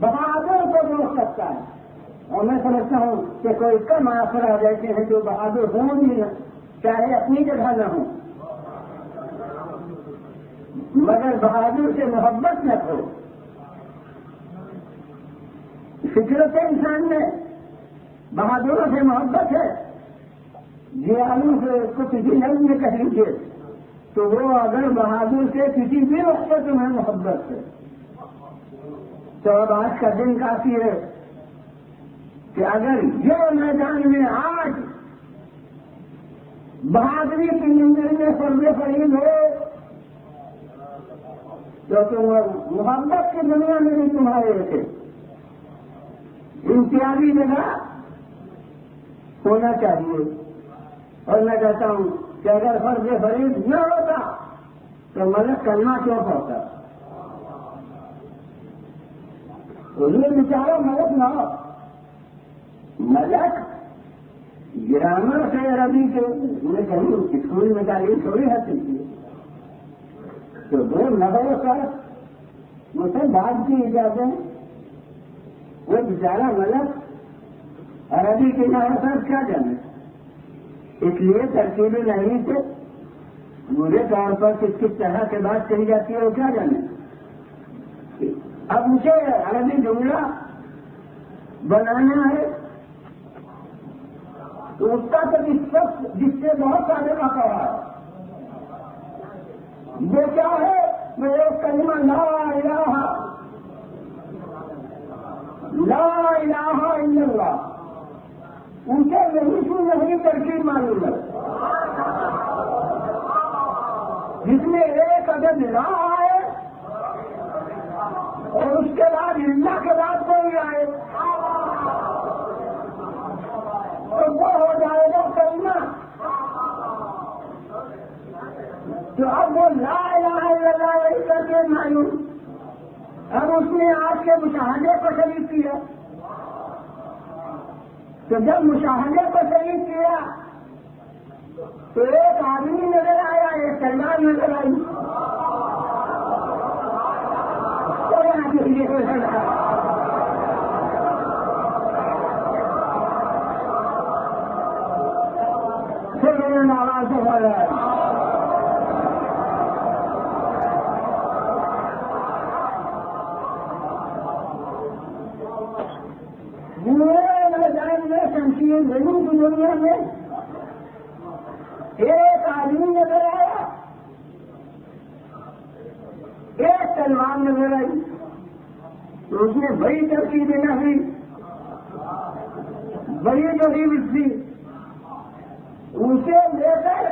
بہادر کو روک سکتا ہے. اور میں سمجھتا ہوں کہ کوئی کم آسر آ جاتے ہیں جو بہادر ہوں بھی نہ, چاہے اپنی جگہ نہ ہوں, مگر بہادر سے محبت نہ ہو. فطرت انسان میں بہادروں سے محبت ہے. جیالوں سے کچھ بھی نہیں کہہ لیجیے تو وہ اگر بہادر سے کسی بھی وقت سے تمہیں محبت ہے تو اب آج کا دن کافی ہے کہ اگر یہ میدان میں آج بہادری کی زندگی میں سربے فرید ہو تو تم محبت کی دنیا میں بھی تمہارے رکھے امتیازی جگہ ہونا چاہیے. اور میں کہتا ہوں کہ اگر فرض فرید نہ ہوتا تو ملک کلمہ کیوں پڑتا؟ یہ بیچارہ ملک نہ ہو. ملک گرامر سے عربی کے میں کہیں اسکول میں تعلیم تھوڑی حاصل کی تو وہ نہ ہو سر مجھ سے بات کی اجازت. وہ بیچارہ ملک عربی کے نہ ہو سر کیا جانے. اس لیے ترکیبی نہیں سے برے طور پر کس کس طرح سے بات کہی جاتی ہے وہ کیا جانے. اب مجھے عربی جملہ بنانا ہے تو اس کا تو جس سے بہت سارے کا پڑا ہے وہ کیا ہے. میں ایک کلمہ لا الہ الا اللہ اسے نہیں سو نہیں ترکیب معلوم ہے جس میں ایک عدد لا آئے اور اس کے بعد اللہ کے بعد کوئی آئے تو وہ ہو جائے گا کلمہ. تو اب وہ لا الہ الا اللہ وہی ترکیب معلوم. اب اس نے آج کے مشاہدے کو شریک کیا تو جب مشاہدے کو شریک کیا تو ایک آدمی نظر آیا ایک سلمان نظر آئی. تو یہاں کے لیے پھر میرے آواز ہو رہا ہے. شمشیر زمین کی دنیا میں ایک آدمی نظر آیا ایک تلوار نظر آئی تو اس نے بڑی ترکیب نہ ہوئی بڑی جو ہی تھی اسے لے کر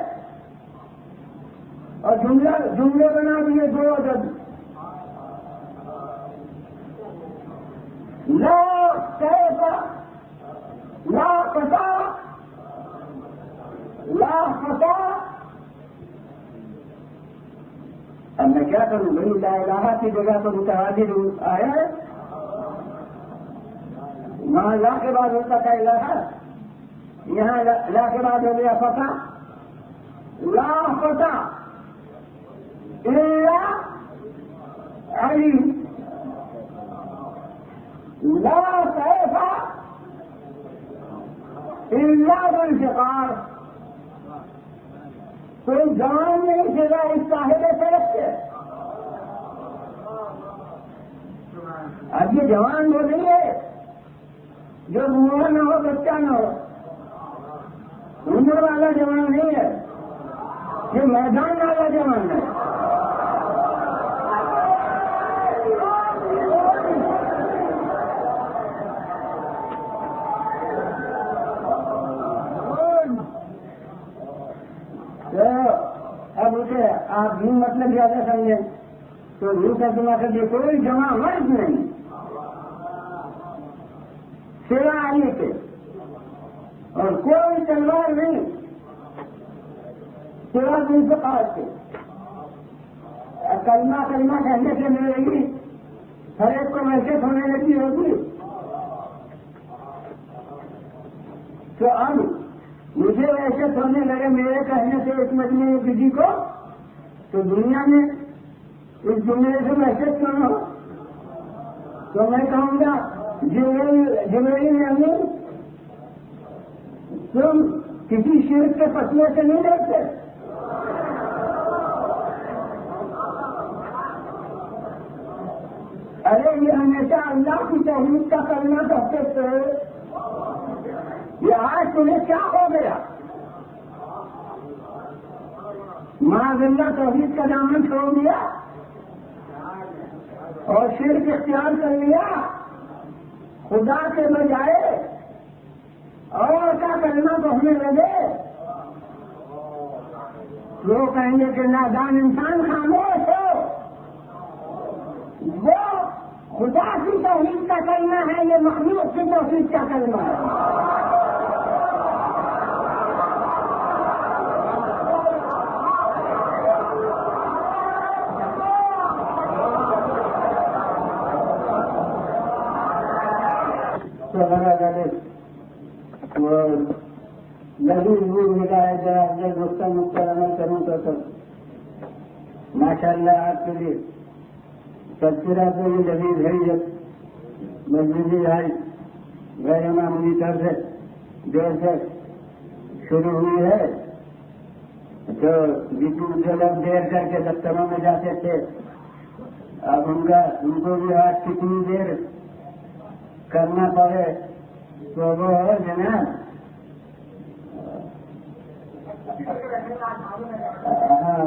اور جملے بنا دیے دو عدد. لا سیف لا قطع لا قطع. اب میں کیا کروں بھائی لا الہ کی جگہ تو متعدد آیا ہے وہاں لا کے بعد ہوتا تھا الہ یہاں لا کے بعد ہو گیا فتح. لا فتح الا علی لا سیف الا بالفقار. کوئی جان نہیں سزا اس صاحب سیف سے. اب یہ جوان وہ نہیں ہے جو بوڑھا نہ ہو بچہ نہ ہو عمر والا جوان نہیں ہے یہ میدان والا جوان ہے. اب اسے آپ یوں مطلب زیادہ سمجھیں تو یوں ترجمہ کر دیے کوئی جمع مرد نہیں سوا علی کے اور کوئی تلوار نہیں 13 دن سے کاٹ کے کلمہ کہنے سے ملے گی، ہر ایک کو ویسے ہونے لگی ہوگی. تو اب مجھے ویسے سونے لگے میرے کہنے سے ایک مجموعی کسی کو، تو دنیا میں اس جملے سے ویسے کیوں ہو؟ تو میں کہوں گا جبرائیل امین تم کسی شرک کے پتلے سے نہیں ڈرتے؟ ارے یہ ہمیشہ اللہ کی توحید کا کلمہ کہتے تھے، یہ آج تمہیں کیا ہو گیا؟ معاذ اللہ توحید کا دامن چھوڑ دیا اور شرک اختیار کر لیا، خدا کے بجائے اور کا کلمہ کہنے لگے. لوگ کہیں گے کہ نادان انسان خاموش ہو، وہ خدا کی توحید کا کلمہ ہے، یہ مخلوق کی توحید کا کلمہ ہے. دوستوں مختلف عمل کروں تو ماشاء اللہ آپ کے لیے تذکرہ تو یہ لذیذ ہے. جب مسجدی بھائی غیر معمولی طور سے دیر سے شروع ہوئی ہے تو جو لوگ دیر کر کے دفتروں میں جاتے تھے اب ان کو بھی آج کتنی دیر کرنا پڑے تو وہ ہے جناب. ہاں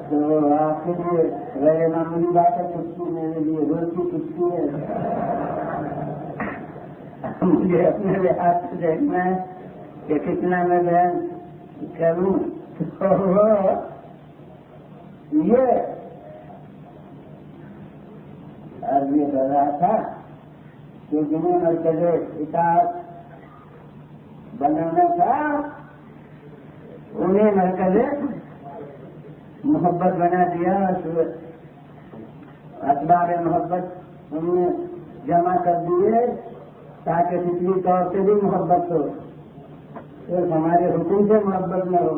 تو آپ کے لیے غیر معمولی بات ہے، چھٹی میرے لیے روز کی چھٹی ہے. مجھے اپنے لحاظ سے دیکھنا ہے کہ کتنا میں بیان کروں. تو یہ عرض یہ کر رہا تھا کہ جنہیں مرکز اطاعت بنانا تھا انہیں مرکز محبت بنا دیا. اسباب محبت انہیں جمع کر دیے تاکہ فطری طور سے بھی محبت ہو، صرف ہمارے حکم سے محبت نہ ہو،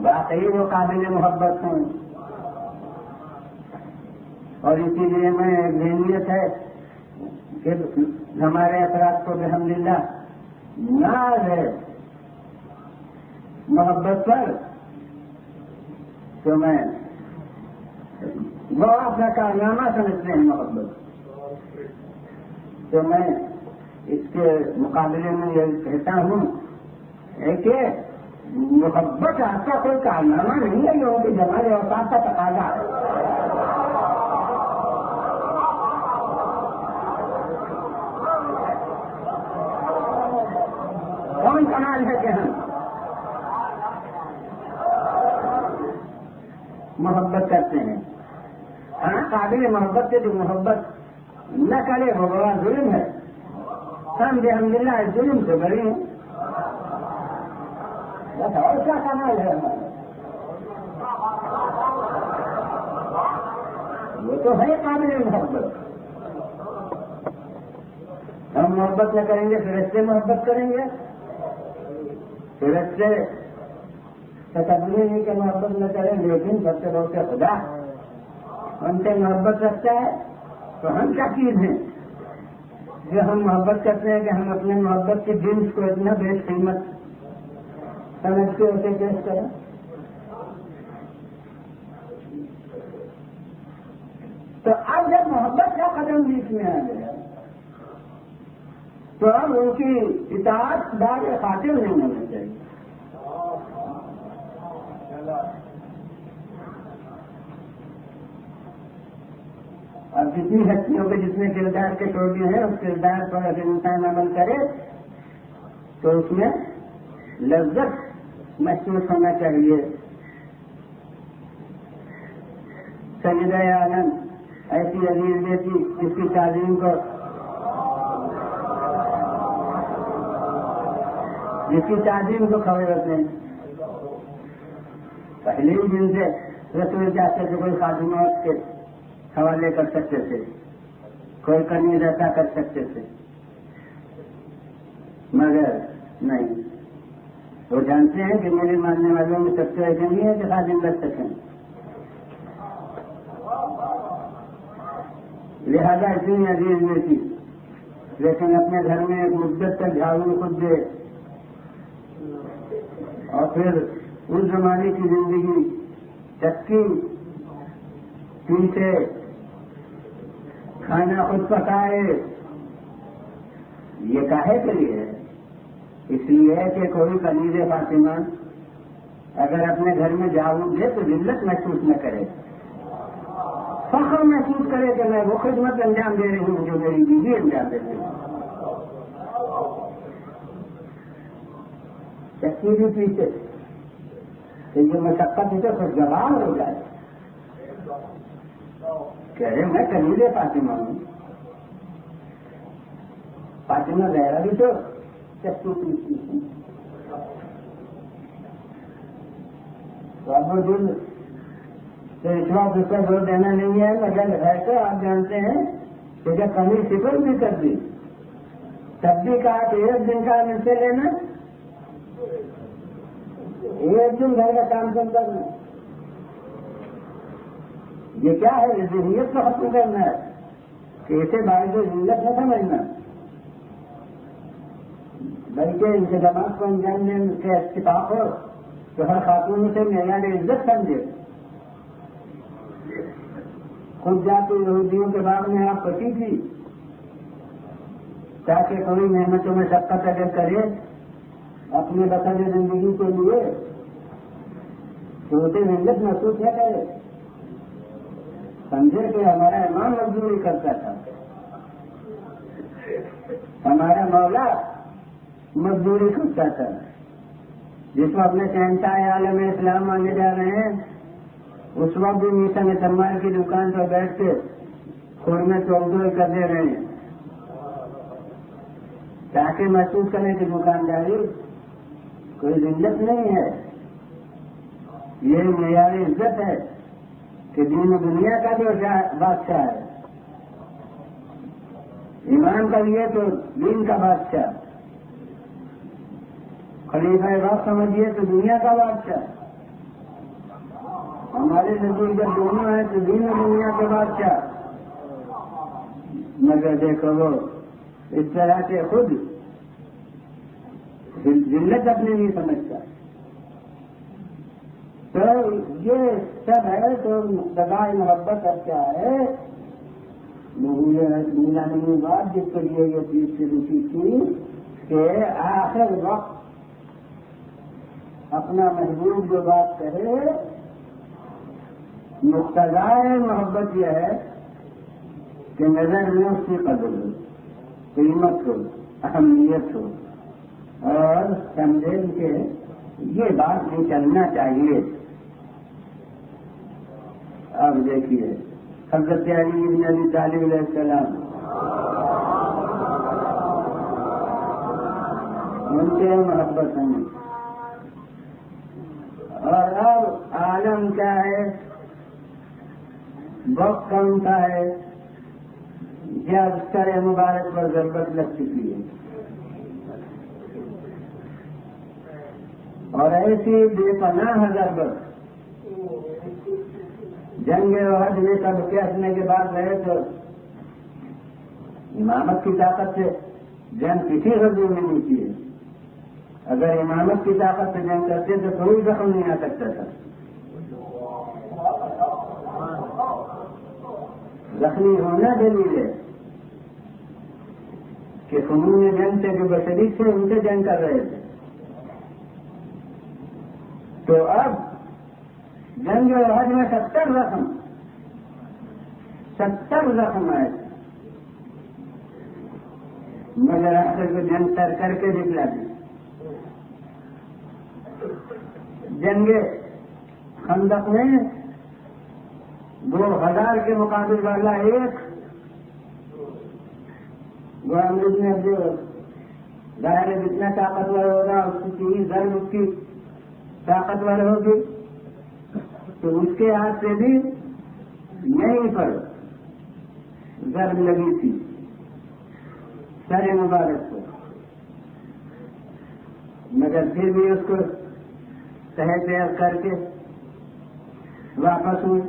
واقعی وہ قابل محبت ہوں. اور اسی لیے میں ذہنیت ہے کہ ہمارے افراد کو الحمدللہ ناز ہے محبت پر، تو میں وہ اپنا کارنامہ سمجھتے ہیں محبت. تو میں اس کے مقابلے میں یہ کہتا ہوں کہ محبت آپ کا کوئی کارنامہ نہیں ہے، لوگوں کی جماعت اوقات کا تقاضا ہے. کون کمال ہے کہ ہم محبت کرتے ہیں؟ ہاں قابل محبت سے جو محبت نہ کرے وہ بڑا ظلم ہے. ہم الحمدللہ اس ظلم سے بری ہیں. بس اور کیا کمال ہے ہمارا؟ وہ تو ہے قابل محبت. ہم محبت نہ کریں گے پھر اس سے محبت کریں گے، پھر اس سے تصویر نہیں کہ محبت نہ کریں، لیکن سب سے بہت خدا ہم سے محبت رکھتا ہے. تو ہم کیا چیز ہیں جو ہم محبت کرتے ہیں کہ ہم اپنے محبت کے جنس کو اتنا بے قیمت سمجھ کے اسے پیش کریں؟ تو اب جب محبت کا قدم بیچ میں آ گیا تو اب ان کی اطاعت دار خاطر نہیں ہونا چاہیے. اب جتنی ہستیوں کے جتنے کردار کے ٹوٹے ہیں اس کردار پر اگر انسان عمل کرے تو اس میں لذت محسوس ہونا چاہیے. سیدہ عالم ایسی عزیز بیٹی جس کی تعلیم کو کھڑے ہوتے ہیں پہلے ہی دن سے رسول چاہتے تھے، کوئی خادمہ اس کے حوالے کر سکتے تھے، کوئی کنیز عطا کر سکتے تھے، مگر نہیں، وہ جانتے ہیں کہ میرے ماننے والوں میں سب سے ایسے نہیں ہے کہ خادم رکھ سکیں، لہذا اتنی عزیز میں تھی، لیکن اپنے گھر میں ایک مدت تک جھاڑو خود دے، اور پھر اس زمانے کی زندگی چکی پیسے، کھانا خود پکائے، یہ کاہے کے لیے؟ اس لیے کہ کوئی کنیز فاطمہ اگر اپنے گھر میں جھاڑو دے تو ذلت محسوس نہ کرے، فخر محسوس کرے کہ میں وہ خدمت انجام دے رہی ہوں جو میری بیوی انجام دے رہی ہوں۔ چکی بھی پیچھے کہ یہ مشقت ہے تو خوشگوار ہو جائے، کہہ رہے میں کنیز فاطمہ ہوں، فاطمہ زہرا بھی تو چکی پیچھتی تھی، تو اب وہ دل تو اس وقت اس کا زور دینا نہیں ہے، مگر ہے تو آپ جانتے ہیں کہ جب کمی صفر بھی کر دی تب بھی کہا کہ ایک دن کا مجھ سے لینا، ایک دن گھر کا کام کم کرنا، یہ کیا ہے؟ یہ ذہنیت کو ختم کرنا ہے کہ اسے باعث ذلت نہ سمجھنا، بلکہ ان کے دماغ کو انجام دینے کے اتفاق ہو تو ہر خاتون سے معیار عزت سمجھے۔ خود جا کے یہودیوں کے باغ میں آپ پتی تھی تاکہ کوئی نعمتوں میں شفقت اگر کرے اپنے بسر زندگی کے لیے تو اسے ذلت محسوس نہ کرے، سمجھے کہ ہمارا امام مزدوری کرتا تھا، ہمارا مولا مزدوری کرتا تھا، جس کو اپنے شہنشاہ عالم اسلام مانے جا رہے ہیں اس وقت بھی میسا میں سلمان کی دکان پر بیٹھ کے خور میں چوکدوئی کر دے رہے ہیں تاکہ محسوس کریں کہ دکانداری کوئی ذلت نہیں ہے، یہ معیار عزت ہے کہ دین و دنیا کا جو بادشاہ ہے، ایمان کا لیے تو دین کا بادشاہ، خلیفہ وقت سمجھیے تو دنیا کا بادشاہ، ہمارے نزدیک جب دونوں ہیں تو دین و دنیا کے بادشاہ، مگر دیکھو وہ اس طرح سے خود ذلت اپنے نہیں سمجھتا، تو یہ سب ہے تو مقتضائے محبت اب کیا ہے؟ میرانی بات جس کے لیے یہ چیز شروع کی تھی کہ آخر وقت اپنا محبوب جو بات کہے، مقتضائے محبت یہ ہے کہ نظر میں اس کی قدر ہو، قیمت ہو، اہمیت ہو، اور سمجھیں کہ یہ بات نہیں چلنا چاہیے۔ اب دیکھیے حضرت علی بن ابی طالب علیہ السلام، ان کے محبت ہمیں، اور اب عالم کیا ہے، وقت کون سا ہے جب سر مبارک پر ضرورت لگ چکی ہے، اور ایسی بے پناہ ضرورت جنگ احد میں سب کہنے کے بعد رہے تو امامت کی طاقت سے جنگ کسی حضور میں نہیں کی ہے، اگر امامت کی طاقت سے جنگ کرتے تو کوئی زخم نہیں آ سکتا تھا، زخمی ہونا دلیل ہے کہ فنون جنگ سے جو بشری تھے ان سے جنگ کر رہے تھے، تو اب جنگ احد میں 70 زخم آئے، مگر آخر کو جنگ تر کر کے دکھلا دی۔ جنگ خندق میں 2000 کے مقابل والا ایک، وہ امریک نے جو ظاہر جتنا طاقتور ہوگا اس کی ضرب اس کی طاقتور ہوگی، تو اس کے ہاتھ سے بھی یہیں پر ضرب لگی تھی سر مبارک کو، مگر پھر بھی اس کو تہہ تیار کر کے واپس ہوئی.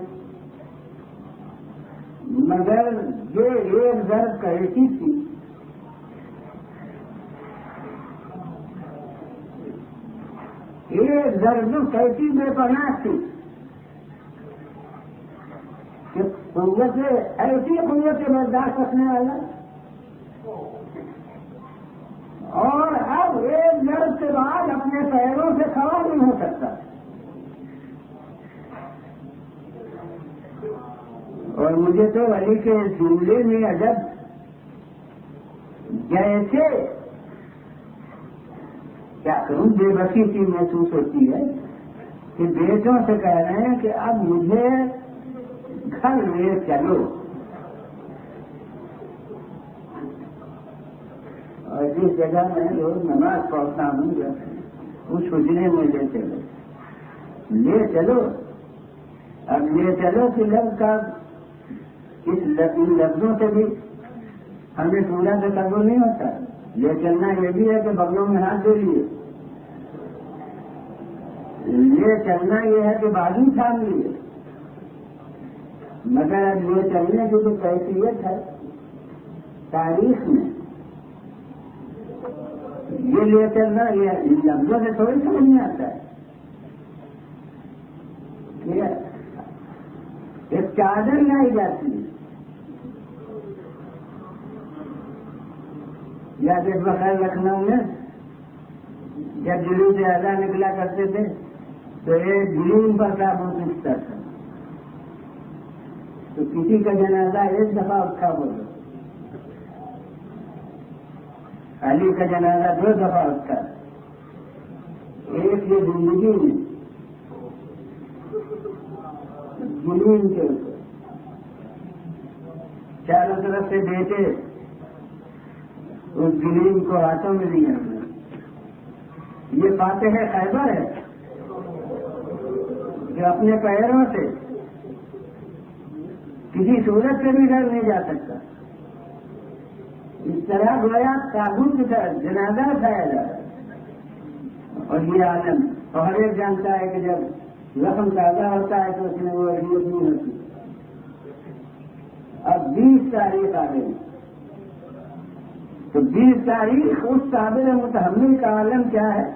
مگر یہ ایک ضرب کیسی تھی ایک ضرب کیسی بے پناہ تھی کہ قوت ایسی قوت برداشت رکھنے والا، اور اب ایک ضرب کے بعد اپنے پیروں سے کھڑا نہیں ہو سکتا. اور مجھے تو علی کے جملے میں عجب جیسے کیا کروں بے بسی سی محسوس ہوتی ہے کہ بیٹوں سے کہہ رہے ہیں کہ اب مجھے گھر لے چلو، اور جس جگہ میں روز نماز پڑھتا ہوں اس حجرے میں لے چلو. اب لے چلو کہ لفظ کا ان لفظوں سے بھی ہمیں پورا سے قبول نہیں ہوتا. لے چلنا یہ بھی ہے کہ بغلوں میں ہاتھ دے لیے، لے چلنا یہ ہے کہ بازو تھام لیے. مگر اب لے چلنے کی جو کیفیت ہے تاریخ میں، یہ لے چلنا یہ ان لفظوں سے تھوڑی سمجھ میں آتا ہے. ٹھیک ہے، ایک چادر لائی جاتی ہے، یا جب بخیر لکھنؤ میں جب جلوس سے اعلیٰ نکلا کرتے تھے تو ایک جلوم پر صابن پوچھتا تھا، تو کسی کا جنازہ ایک دفعہ اٹھا بولو، علی کا جنازہ 2 دفعہ اٹھا. ایک یہ زندگی میں جلوم کے اوپر چاروں طرف سے بیٹے اس جلیم کو ہاتھوں میں لیا. یہ فاتح خیبر ہے جو اپنے پیروں سے کسی صورت سے بھی ڈر نہیں جا سکتا. اس طرح گویا تابوت کی طرح جنازہ اٹھایا جا رہا ہے. اور یہ عالم اور ہر ایک جانتا ہے کہ جب زخم تازہ ہوتا ہے تو اس میں وہ اہمیت نہیں ہوتی. اب 20 تاریخ آ گئی تو 20 تاریخ اس صابر متحمل کا عالم کیا ہے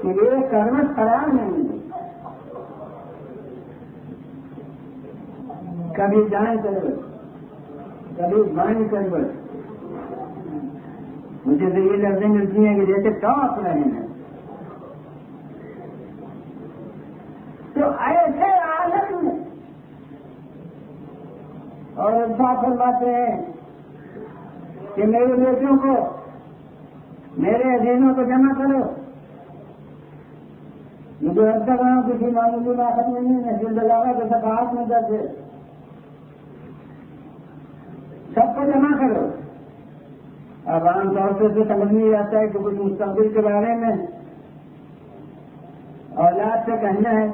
کہ ایک کروٹ خراب نہیں ہے. کبھی دائیں کروٹ کبھی بائیں کروٹ. مجھے تو یہ لفظیں ملتی ہیں کہ جیسے ٹاپ رہے ہیں. تو ایسے عالم میں اور انصاف فرماتے ہیں کہ میرے بیٹوں کو میرے عزیزوں کو جمع کرو. مجھے اب تک وہاں کسی معمولی بات نہیں ہے، دل دلاوا کے صفحات میں درج ہے. سب کو جمع کرو. اب عام طور سے سمجھ نہیں آتا ہے کہ کچھ مستقبل کے بارے میں اولاد سے کہنا ہے،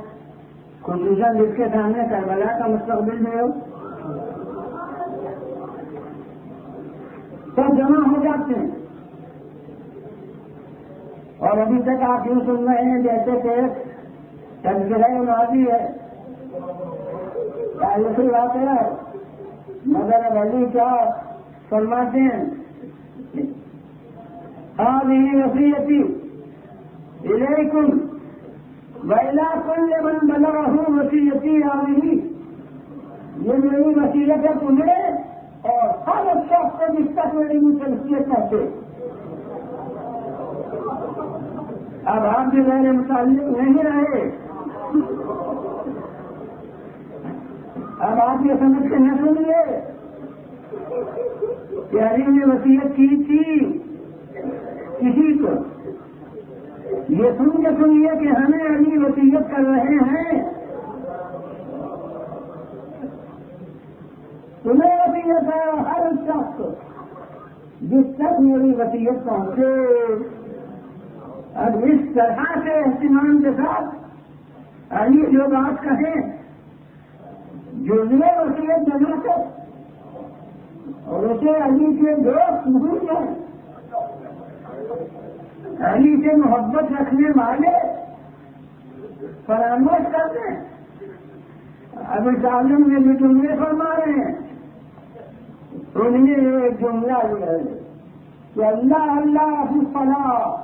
خصوصاً جس کے سامنے کربلا کا مستقبل میں ہو، سب جمع ہو جاتے ہیں. اور ابھی تک آپ یوں سن رہے ہیں جیسے کہ تذکرہ ماضی ہے، تاریخی واقعہ ہے. مگر اب علی کیا فرماتے ہیں، هذه وصیتی الیکم وإلی کل من بلغہ وصیتی هذه. یہ میری وصیت ہے تمہیں اور ہر شخص کو جس تک میری وصیت کرتے. اب آپ بھی میرے متعلق نہیں رہے. اب آپ یہ سمجھ کے نہ سنیے کہ علی نے وصیت کی تھی کسی کو. یہ سن کے سنیے کہ ہمیں علی وصیت کر رہے ہیں. تمہیں وصیت ہے ہر شخص کو جس تک میری وصیت پہنچے. اب اس طرح سے اہتمام کے ساتھ علی جو بات کہیں جزوے وصیت بنا کر اور اسے علی کے دوست بھول جائیں، علی سے محبت رکھنے والے فراموش کر دیں۔ اب اس عالم میں جو جملے فرما رہے ہیں ان میں ایک جملہ یہ ہے کہ اللہ اللہ فی الصلاۃ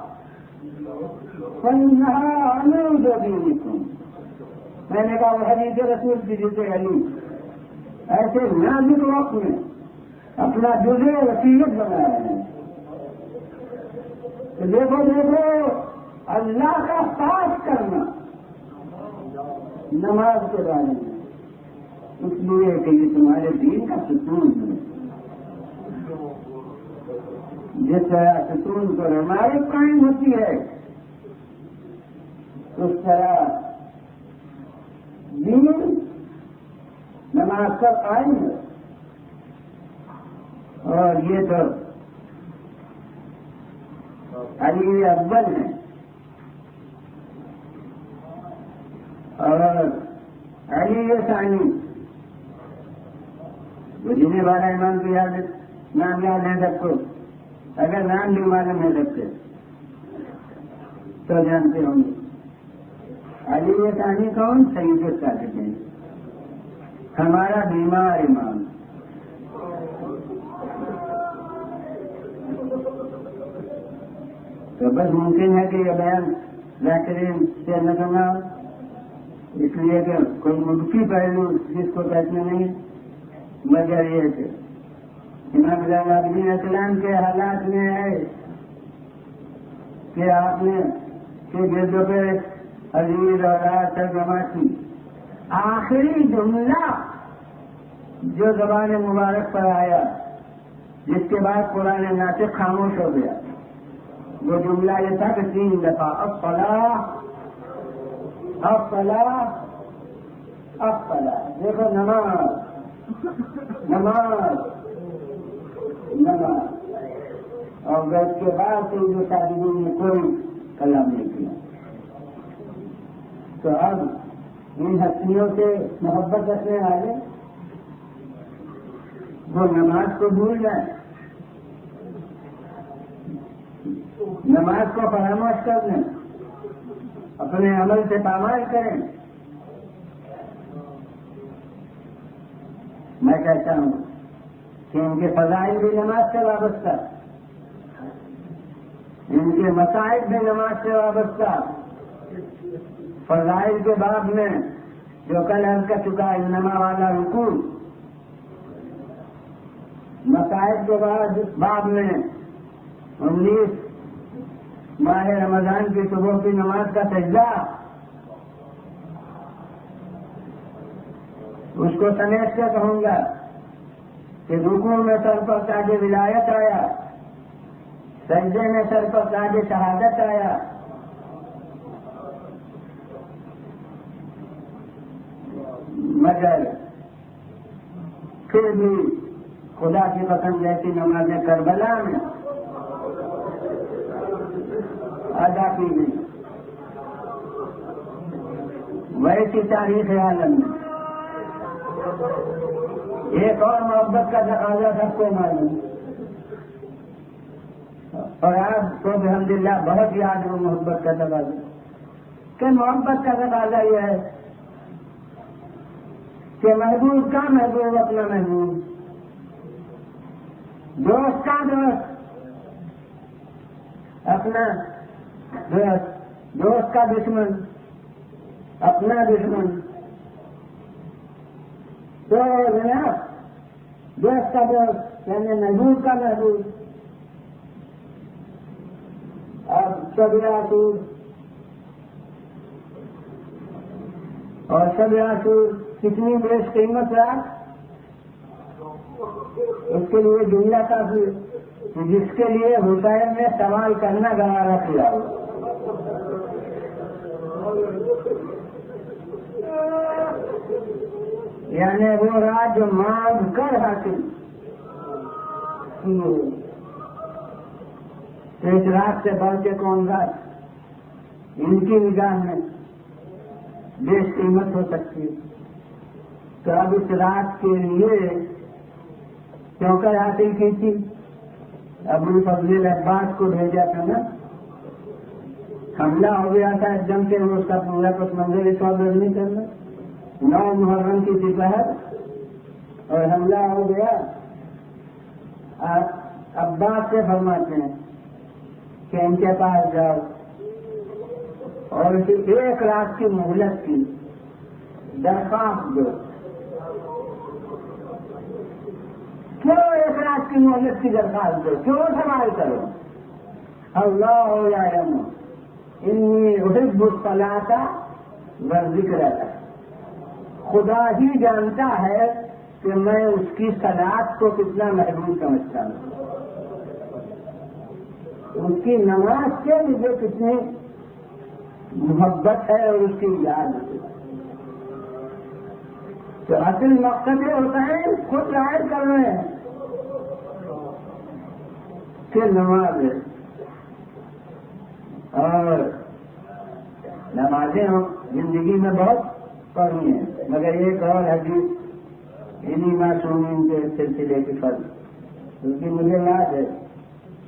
فإنها عمود دینکم۔ میں نے کہا وہ حدیث رسول کی جسے علی ایسے نازک وقت میں اپنا جزء وصیت بنا رہے ہیں۔ دیکھو دیکھو اللہ کا پاس کرنا نماز کے بارے میں، اس لیے کہ یہ تمہارے دین کا ستون ہے۔ جس طرح ستون پر عمارت قائم ہوتی ہے اس طرح دین نماز پر قائم ہے، اور یہ تو علی اول ہے اور علی ثانی، جنہیں بارہ امام کو نام یاد ہے سب کو، اگر نام بھی معلوم ہے سب سے تو جانتے ہوں گے۔ علی ثانی کون؟ سید الصالحین، ہمارا بیمار امام۔ تو بس ممکن ہے کہ یہ بیان ذاکرین سے نہ سنا، اس لیے کہ کوئی منفی پہلو جس کو کہتے نہیں، مگر یہ کہ امام العالمین علیہ السلام کے حالات میں ہے کہ آپ نے کہ گردوں پہ عزیز اور ترجمہ کی آخری جملہ جو زبان مبارک پر آیا جس کے بعد قرآن ناطق خاموش ہو گیا، وہ جملہ یہ تھا کہ 3 دفعہ الصلاۃ الصلاۃ الصلاۃ۔ دیکھو نماز نماز نماز، اور اس کے بعد سے جو شاگردوں نے کوئی کلام نہیں کیا۔ تو اب ان ہستیوں سے محبت رکھنے والے وہ نماز کو بھول جائیں، نماز کو فراموش کر دیں، اپنے عمل سے پامال کریں۔ میں کہتا ہوں کہ ان کے فضائل بھی نماز سے وابستہ، ان کے مسائل بھی نماز سے وابستہ۔ فضائل کے باب میں جو کل عرض کر چکا انما والا رکوع، مسائل کے باب میں 19 ماہ رمضان کی صبح کی نماز کا سجدہ، اس کو سمیٹ کے کہوں گا کہ رکوع میں سر پر تاج ولایت آیا، سجدے میں سر پر تاج شہادت آیا، مگر پھر بھی خدا کی قسم جیسی نماز کربلا میں ادا کی گئی، ویسی تاریخ عالم میں ایک اور محبت کا تقاضا سب کو معلوم، اور آپ کو الحمدللہ بہت یاد ہو محبت کا تقاضا کہ محبت کا تقاضا یہ ہے کہ محبوب کا محبوب اپنا محبوب، دوست کا دوست اپنا دوست، دوست کا دشمن اپنا دشمن، تو جناب دوست کا دوست یعنی محبوب کا محبوب۔ اب شب عاشور اور شب عاشور کتنی بیش قیمت رات، اس کے لیے دنیا کافی کہ جس کے لیے حسین نے سوال کرنا گوارا کیا، یعنی وہ رات جو مانگ کر حاصل کی، اس رات سے بڑھ کے کون رات ان کی نگاہ میں بیش قیمت ہو سکتی ہے. تو اب اس رات کے لیے چوکر حاصل کی تھی، ابو فضل عباس کو بھیجا تھا نا، حملہ ہو گیا تھا ایک دم سے، وہ اس کا پورا پس منظر اس وقت نہیں کرنا. 9 محرم کی دوپہر اور حملہ ہو گیا. عباس سے فرماتے ہیں کہ ان کے پاس جاؤ اور اسے 1 رات کی مہلت کی درخواست دو. کیوں 1 رات کی مہلت کی درخواست دو؟ کیوں سوال کرو؟ اللہ یعلم انی احب الصلاۃ والذکر. خدا ہی جانتا ہے کہ میں اس کی صلاۃ کو کتنا محبوب سمجھتا ہوں، اس کی نماز سے مجھے کتنی محبت ہے اور اس کی یاد ہے. تو اصل مقصد یہ ہوتا ہے خود ظاہر کر رہے ہیں کہ نماز ہے. اور نمازیں زندگی میں بہت پڑھی ہیں، مگر ایک اور حدیث انہی معصومین کے سلسلے کی فرض، کیونکہ مجھے یاد ہے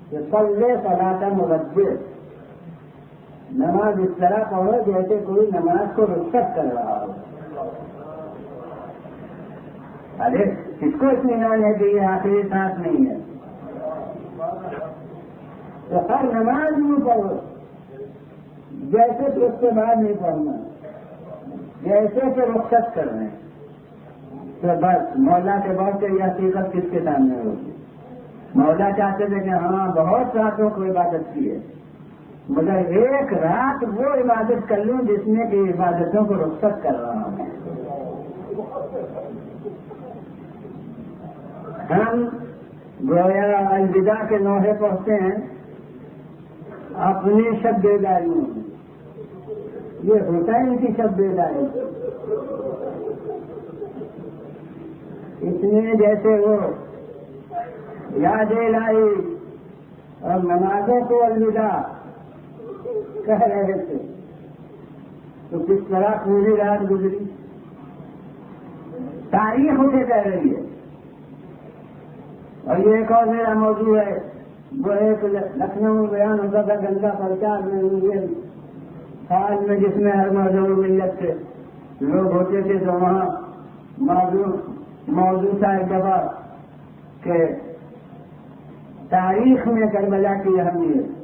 کہ صلی صلاۃ موجہ، نماز اس طرح پڑھو جیسے کوئی نماز کو رخصت کر رہا ہو. ارے کس کو اطمینان ہے کہ یہ آخری سانس نہیں ہے؟ تو ہر نماز نہیں پڑھو جیسے کہ اس کے بعد نہیں پڑھنا، جیسے کہ رخصت کر رہے ہیں. تو بس مولا کے بہت سے یہ حقیقت کس کے سامنے ہوگی. مولا چاہتے تھے کہ ہاں بہت راتوں کو عبادت کی ہے، مگر 1 رات وہ عبادت کر لوں جس میں کہ عبادتوں کو رخصت کر رہا ہوں. ہم گویا الوداع کے نوحے پہنچتے ہیں اپنی شب بیداریوں میں. یہ ہوتا ہے ان کی شب بیداری. اس میں جیسے وہ یاد الہی اور نمازوں کو الوداع کہہ رہے تھے، تو کس طرح پوری رات گزری. تاریخ مجھے کہہ رہی ہے. اور یہ ایک اور میرا موضوع ہے، وہ ایک لکھنؤ میں بیان ہوتا تھا گنگا پرچار میں، سال میں جس میں ہر مذہب ملت کے لوگ ہوتے تھے، تو وہاں موضوع تھا ایک دفعہ کہ تاریخ میں کربلا کی اہمیت.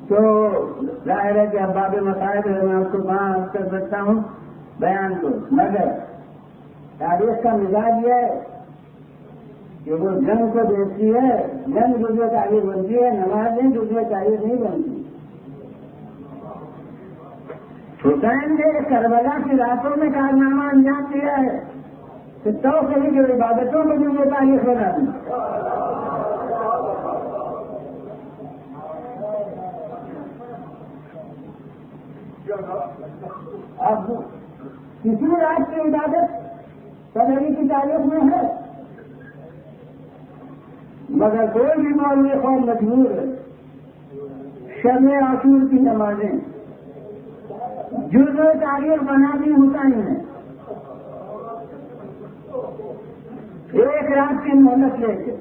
تو ظاہر ہے کہ اب باب مسائل ہے، میں اس کو کہاں کر سکتا ہوں بیان کو، مگر تاریخ کا مزاج یہ ہے کہ وہ جنگ کو دیکھتی ہے، جنگ دوسرے تاریخ بنتی ہے، نمازیں دوسرے تاریخ نہیں بنتی. حسین نے کربلا کی راتوں میں کارنامہ انجام دیا ہے کہ تو کہیں کہ عبادتوں کو دوسرے تاریخ بنا دی. اب کسی رات کی عبادت صدری کی تاریخ میں ہے، مگر کوئی بھی مولوی قوم مجبور ہے شب عاشور کی نمازیں جزو تاریخ بنا دی حسین نے. 1 رات کی مہلت لے کے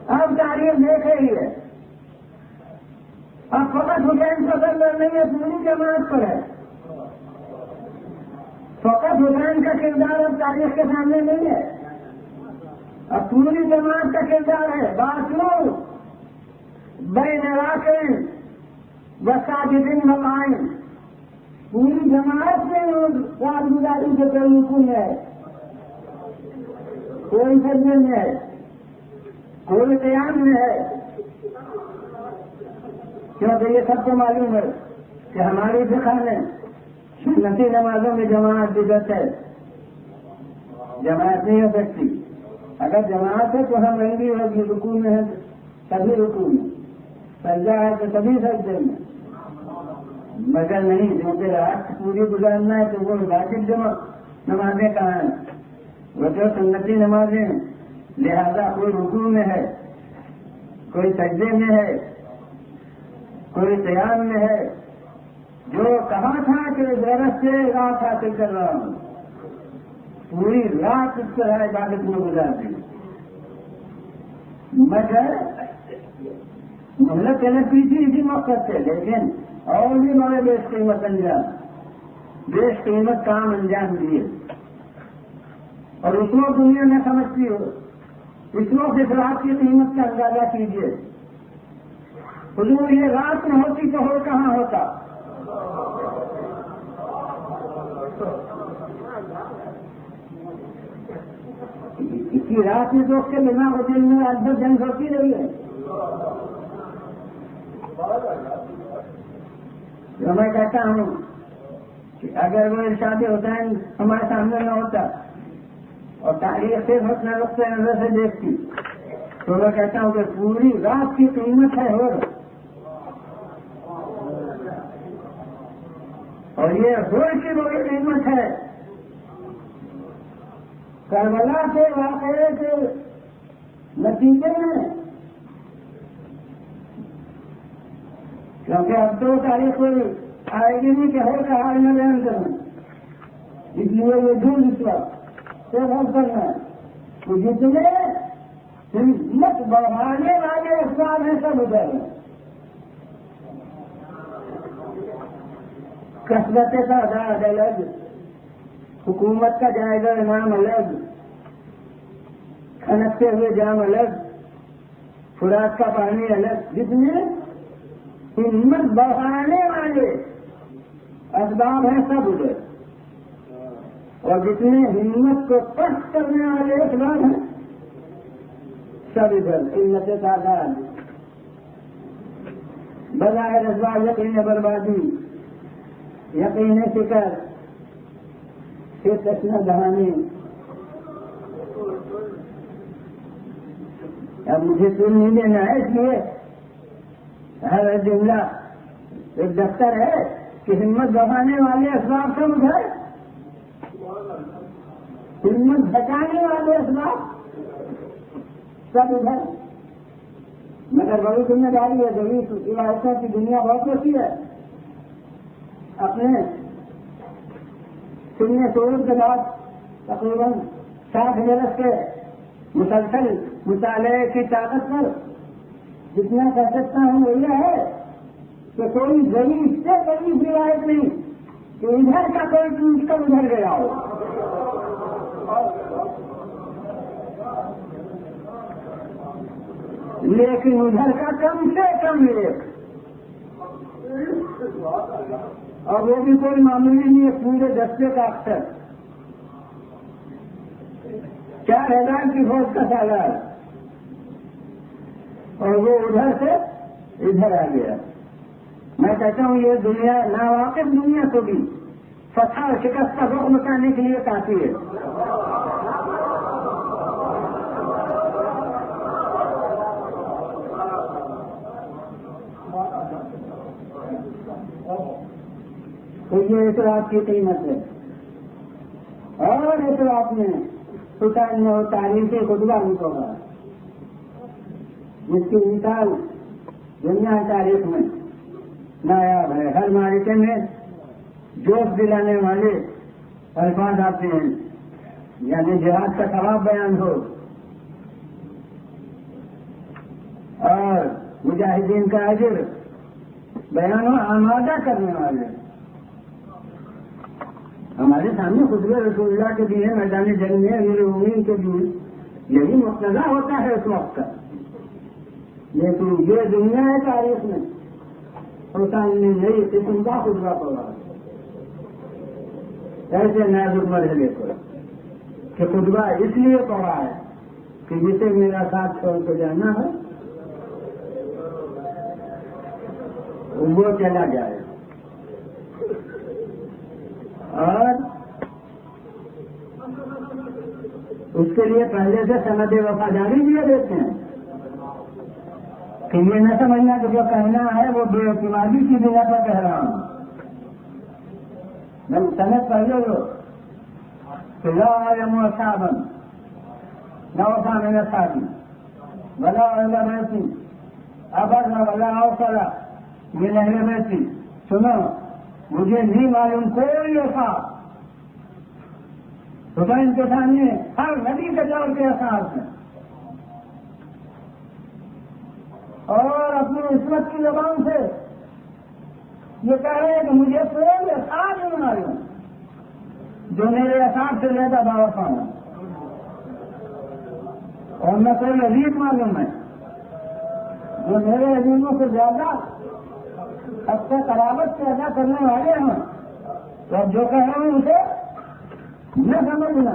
اب تاریخ دیکھ رہی ہے. اب فقط حسین کا کردار نہیں ہے، پوری جماعت پر ہے. فقط حسین کا کردار اب تاریخ کے سامنے نہیں ہے، اب پوری جماعت کا کردار ہے. باقی بین راکن وساجدین مقائم، پوری جماعت میں رات گزاری کے کوئی حکم ہے، کوئی سجدے میں ہے، کوئی قیام میں ہے. کیونکہ یہ سب کو معلوم ہے کہ ہماری فقہ میں سنتی نمازوں میں جماعت بدعت ہے، جماعت نہیں ہو سکتی. اگر جماعت ہے تو ہم رنگی ہوگی، رکوع میں ہے سبھی رکوع میں، سجدہ ہے تو سبھی سجدے میں، مگر نہیں. کیونکہ رات پوری گزارنا ہے تو وہ واجب نمازیں کہاں ہیں؟ وہ تو سنتی نمازیں. لہذا کوئی رکوع میں ہے، کوئی سجدے میں ہے، کوئی قیام میں ہے، جو کہا تھا کہ غیرت سے رات حاصل کر رہا ہوں، پوری رات اس طرح عبادت میں گزار دی، مگر مہلت طلب کی تھی اسی مقصد سے، لیکن اور بھی بڑے بیش قیمت انجام، بیش قیمت کام انجام دیے، اور اس وقت دنیا نہ سمجھتی ہو، اس وقت اس رات کی قیمت کا اندازہ کیجیے۔ حضور یہ رات میں ہوتی تو اور کہاں ہوتا؟ اسی رات میں تو اس کے بنا وہ دل میں ادبت جنگ ہوتی رہی ہے۔ تو میں کہتا ہوں کہ اگر وہ ارشاد حسین ہمارے سامنے نہ ہوتا اور تاریخ سے اپنا نقطۂ نظر سے دیکھتی تو میں کہتا ہوں کہ پوری رات کی قیمت ہے اور یہ ہور کی بڑی قیمت ہے۔ کربلا کے واقعے کے نتیجے میں، کیونکہ اب تو تاریخ کوئی آئے گی نہیں کہ ہو کا حال میں بیان کرنا، اس لیے یہ جھول اس وقت سے بات کرنا ہے کہ جتنے ہمت بڑھانے والے اسباب ہیں سب ادھر ہیں۔ کثرت کا اعداد الگ، حکومت کا جائزہ انعام الگ، کھنکتے ہوئے جام الگ، خوراک کا پانی الگ، جتنے ہمت بڑھانے والے اسباب ہیں سب ادھر، اور جتنے ہمت کو پست کرنے والے اسباب ہیں سب ادھر۔ قلت تعداد، بظاہر اسباب یقین بربادی، یقین فکر، پھر تشنہ دہانی۔ اب مجھے سن نہیں دینا ہے، اس لیے ہر جملہ ایک دفتر ہے کہ ہمت بڑھانے والے اسباب سب ادھر، ہمت بچانے والے اسباب سب ادھر۔ مگر بڑی ذمہ داری ہے، ضروری علاقوں کی دنیا بہت ہوتی ہے۔ اپنے سننے شعور کے بعد تقریباً 60 برس کے مسلسل مطالعے کی طاقت پر جتنا کہہ سکتا ہوں وہ یہ ہے کہ کوئی غریب سے غریب روایت نہیں کہ ادھر کا کوئی ٹوٹ کر ادھر گیا ہو، لیکن ادھر کا کم سے کم ایک، اور وہ بھی کوئی معمولی نہیں ہے، پورے دستے کا اکثر 4000 کی فوج کا سالار، اور وہ ادھر سے ادھر آ گیا۔ میں کہتا ہوں یہ دنیا ناواقف دنیا کو بھی فتح اور شکست کا رخ مٹانے کے لیے کافی ہے۔ تو یہ اطلاعات کی قیمت ہے۔ اور اطلاعات میں حسین اور تاریخی خطبہ بھی ہوگا جس کی مثال دنیا تاریخ میں نایاب ہے۔ ہر معرکے میں جوش دلانے والے الفاظ آتے ہیں، یعنی جہاد کا ثواب بیان ہو اور مجاہدین کا اجر بیان و آمادہ کرنے والے۔ ہمارے سامنے خطبہ رسول اللہ کے بھی ہے، میدان جنگ میں امیر المومنین کے بھی یہی مقتضا ہوتا ہے اس وقت کا، لیکن یہ دنیا ہے تاریخ میں حسین نے نئی قسم کا خطبہ پڑھا، ایسے نازک مرحلے پر کہ خطبہ اس لیے پڑھا ہے کہ جسے میرا ساتھ چھوڑ کے جانا ہے وہ چلا جائے، اور اس کے لیے پہلے سے سند وفاداری بھی دیتے ہیں کہ یہ نہ سمجھنا کہ جو کہنا ہے وہ بے اعتمادی کی بنا پر کہہ رہا ہوں، میں سند پہلے ہو کہ لا علم اصحابا نہ وفا من اصحابی ولا علم بیتی ابدا ولا اوصلا من اہل بیتی۔ سنو مجھے نہیں معلوم کوئی احساس. حسین کے سامنے ہر نبی کے دور کے احساس ہیں. اور اپنی عصمت کی زبان سے یہ کہہ رہے ہیں کہ مجھے کوئی احساس نہیں معلوم جو میرے احساس سے زیادہ دعوت پانا. اور میں کوئی عزیز معلوم ہے جو میرے عزیزوں سے زیادہ اب سے قرابت سے ادا کرنے والے ہیں. تو اب جو کہہ رہے ہیں اسے نہ سمجھنا.